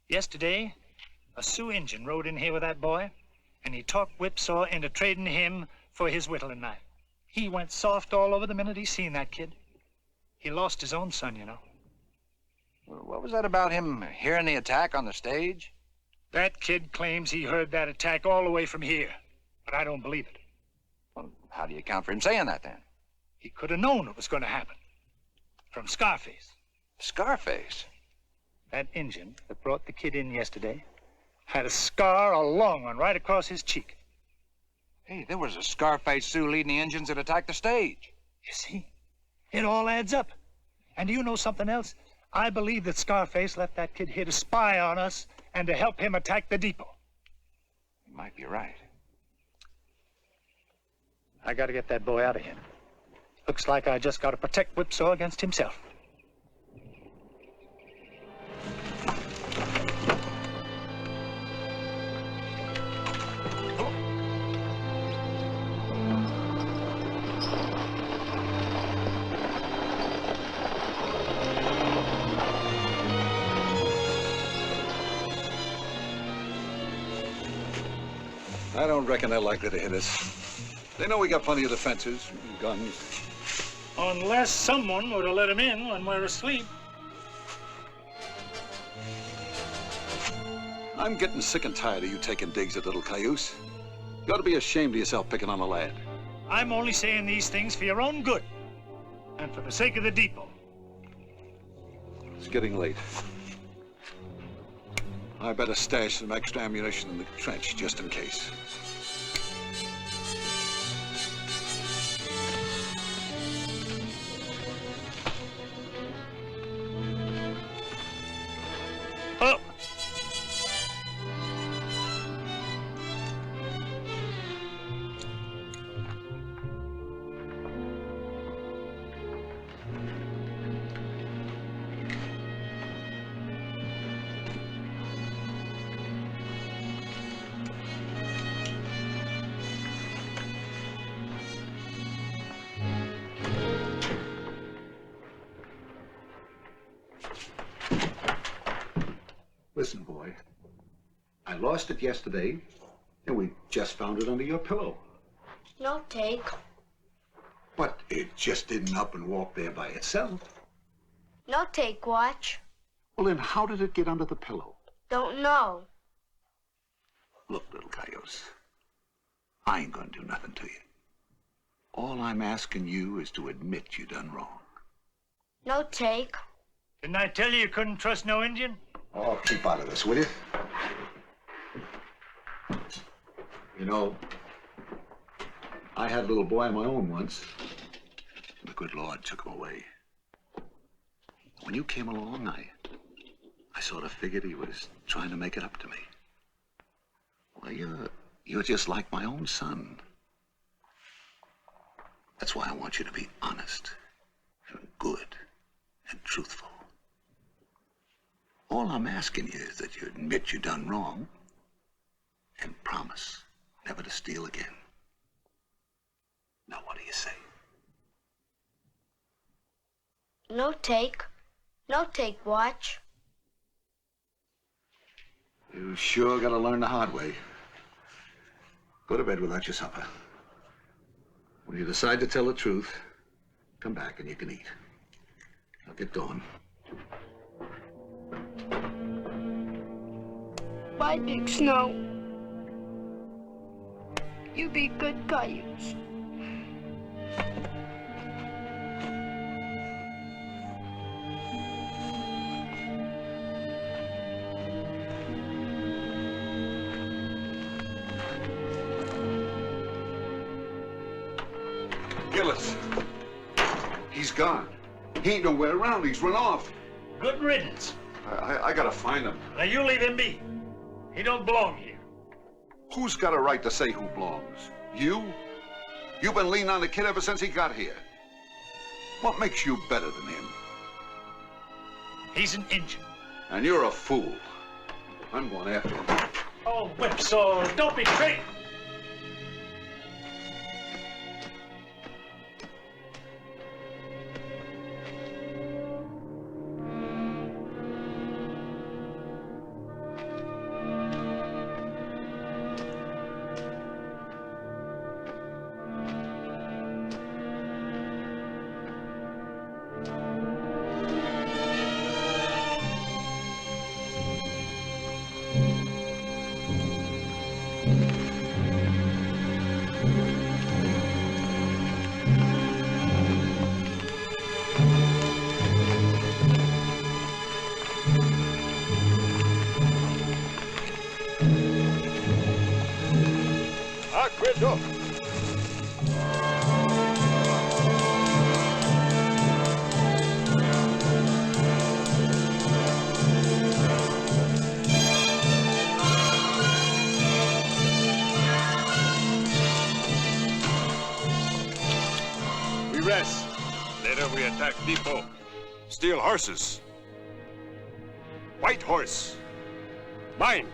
Yesterday, a Sioux Injun rode in here with that boy, and he talked Whipsaw into trading him for his whittling knife. He went soft all over the minute he seen that kid. He lost his own son, you know. What was that about him hearing the attack on the stage? That kid claims he heard that attack all the way from here, but I don't believe it. Well, how do you account for him saying that, then? He could have known it was going to happen. From Scarface. Scarface? That Injun that brought the kid in yesterday had a scar, a long one, right across his cheek. Hey, there was a Scarface Sioux leading the Indians that attacked the stage. You see? It all adds up. And do you know something else? I believe that Scarface left that kid here to spy on us and to help him attack the depot. You might be right. I gotta get that boy out of here. Looks like I just gotta protect Whipsaw against himself. I don't reckon they're likely to hit us. They know we got plenty of defenses and guns. Unless someone would have let them in when we're asleep. I'm getting sick and tired of you taking digs at little Cayuse. You ought to be ashamed of yourself picking on a lad. I'm only saying these things for your own good and for the sake of the depot. It's getting late. I better stash some extra ammunition in the trench just in case. Oh! Listen, boy. I lost it yesterday, and we just found it under your pillow. No take. But it just didn't up and walk there by itself. No take, watch. Well, then how did it get under the pillow? Don't know. Look, little Cayuse, I ain't gonna do nothing to you. All I'm asking you is to admit you done wrong. No take. Didn't I tell you couldn't trust no Indian? Oh, keep out of this, will you? You know, I had a little boy of my own once. The good Lord took him away. When you came along, I sort of figured he was trying to make it up to me. Well, you're just like my own son. That's why I want you to be honest and good and truthful. All I'm asking you is that you admit you done wrong and promise never to steal again. Now, what do you say? No take. No take, watch. You sure gotta learn the hard way. Go to bed without your supper. When you decide to tell the truth, come back and you can eat. Now get going. Bye, Big Snow. You be good Cayuse. Gillis. He's gone. He ain't nowhere around. He's run off. Good riddance. I gotta find him. Now you leave him be. He don't belong here. Who's got a right to say who belongs? You? You've been leaning on the kid ever since he got here. What makes you better than him? He's an Injun. And you're a fool. I'm going after him. Oh, whipsaw, don't be crazy. Look. We rest. Later we attack depot. Steal horses. White horse. Mine.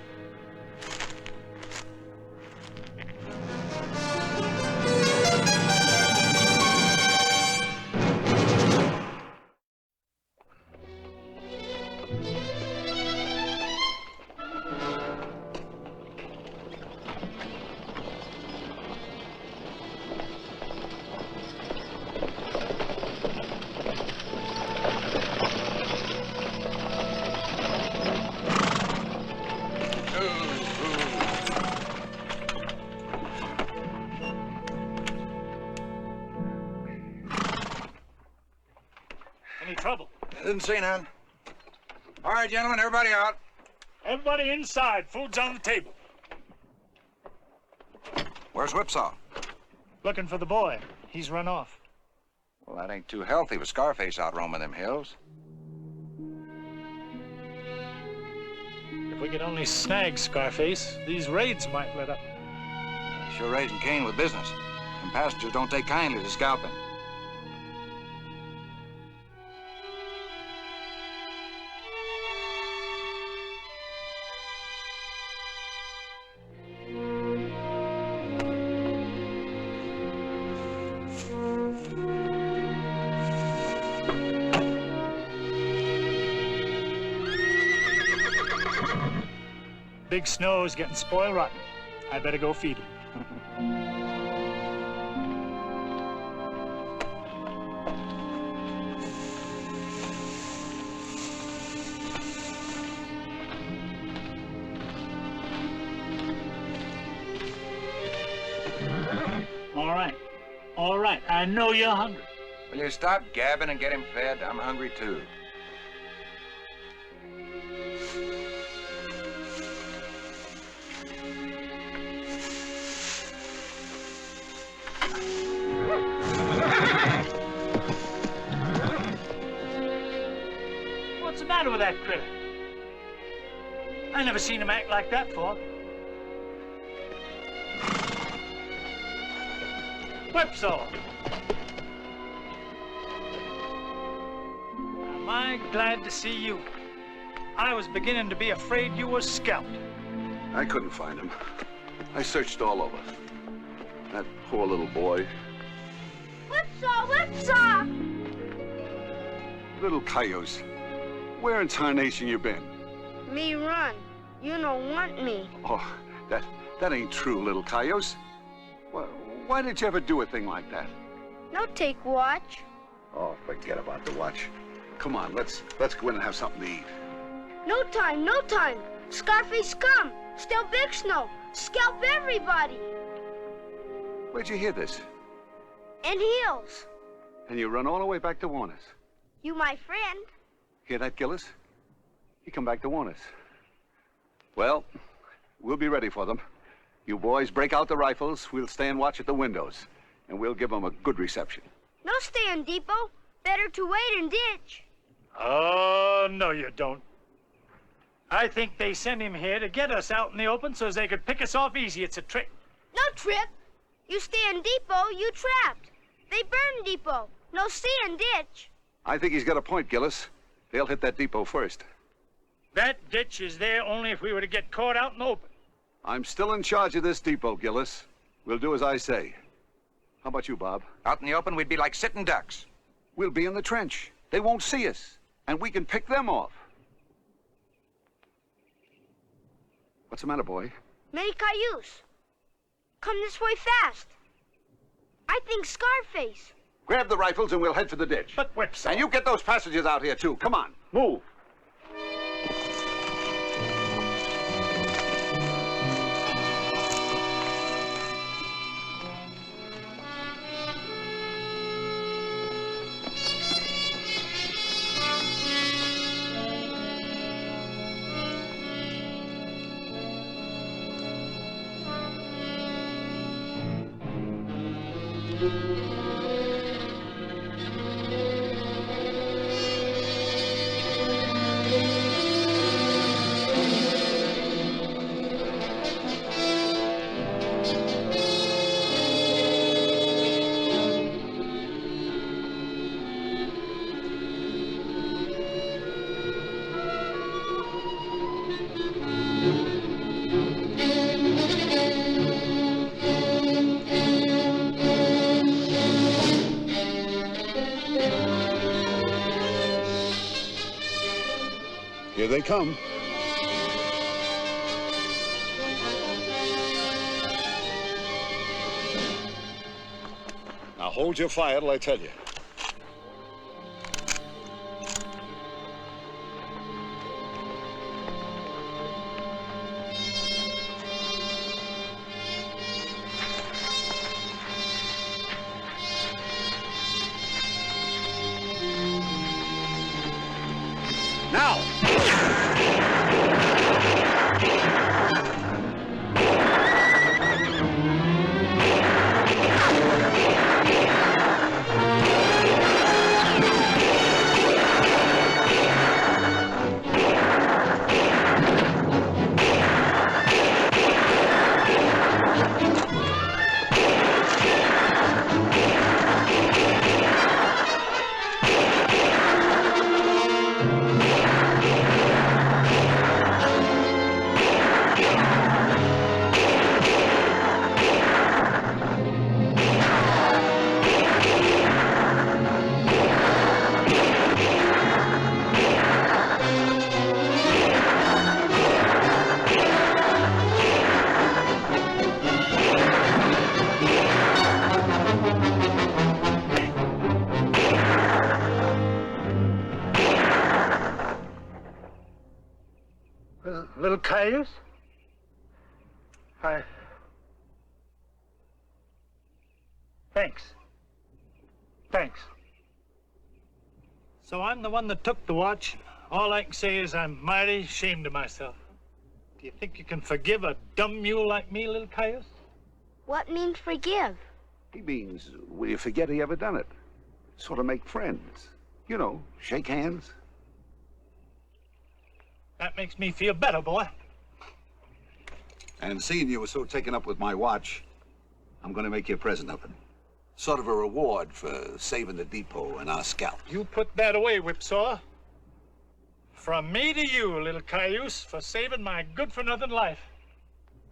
Didn't see none. All right, gentlemen, everybody out. Everybody inside. Food's on the table. Where's Whipsaw? Looking for the boy. He's run off. Well, that ain't too healthy with Scarface out roaming them hills. If we could only snag Scarface, these raids might let up. Sure raising Cain with business. And passengers don't take kindly to scalping. Big Snow's getting spoiled rotten. I better go feed him. All right. I know you're hungry. Will you stop gabbing and get him fed? I'm hungry, too. What's the matter with that critter? I never seen him act like that before. Whipsaw. Am I glad to see you? I was beginning to be afraid you were scalped. I couldn't find him. I searched all over. That poor little boy. Whipsaw! Whipsaw! Little Cayuse. Where in tarnation you been? Me run. You don't want me. Oh, that ain't true, little Cayuse. Why did you ever do a thing like that? No take watch. Oh, forget about the watch. Come on, let's go in and have something to eat. No time, no time. Scarface come. Still Big Snow. Scalp everybody. Where'd you hear this? In Hills. And you run all the way back to warn us. You my friend. Hear that, Gillis? He come back to warn us. Well, we'll be ready for them. You boys break out the rifles. We'll stay and watch at the windows. And we'll give them a good reception. No stay in depot. Better to wait and ditch. Oh, no, you don't. I think they sent him here to get us out in the open so as they could pick us off easy. It's a trick. No trip. You stay in depot, you trapped. They burn depot. No stay in ditch. I think he's got a point, Gillis. They'll hit that depot first. That ditch is there only if we were to get caught out in the open. I'm still in charge of this depot, Gillis. We'll do as I say. How about you, Bob? Out in the open, we'd be like sitting ducks. We'll be in the trench. They won't see us, and we can pick them off. What's the matter, boy? Many Cayuse. Come this way fast. I think Scarface. Grab the rifles and we'll head for the ditch. But Whipsaw. And you get those passengers out here, too. Come on, move. Here they come. Now hold your fire till I tell you. Now! Little Cayuse? Thanks. Thanks. So I'm the one that took the watch. All I can say is I'm mighty ashamed of myself. Do you think you can forgive a dumb mule like me, little Cayuse? What means forgive? He means, will you forget he ever done it? Sort of make friends. You know, shake hands. That makes me feel better, boy. And seeing you were so taken up with my watch, I'm going to make you a present of it. Sort of a reward for saving the depot and our scalps. You put that away, Whipsaw. From me to you, little Cayuse, for saving my good-for-nothing life.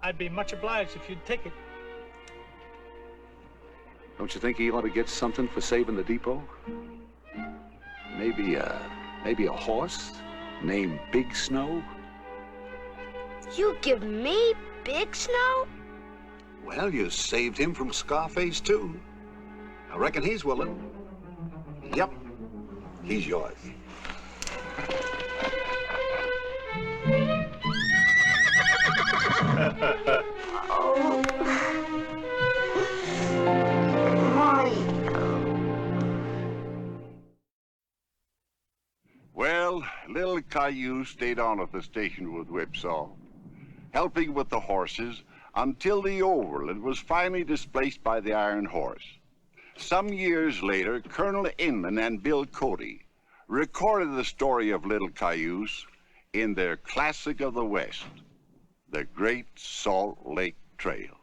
I'd be much obliged if you'd take it. Don't you think he ought to get something for saving the depot? Maybe a horse named Big Snow? You give me Big Snow? Well, you saved him from Scarface, too. I reckon he's willing. Yep, he's yours. Well, little Cayuse stayed on at the station with Whipsaw, helping with the horses until the overland was finally displaced by the Iron Horse. Some years later, Colonel Inman and Bill Cody recorded the story of little Cayuse in their classic of the West, The Great Salt Lake Trail.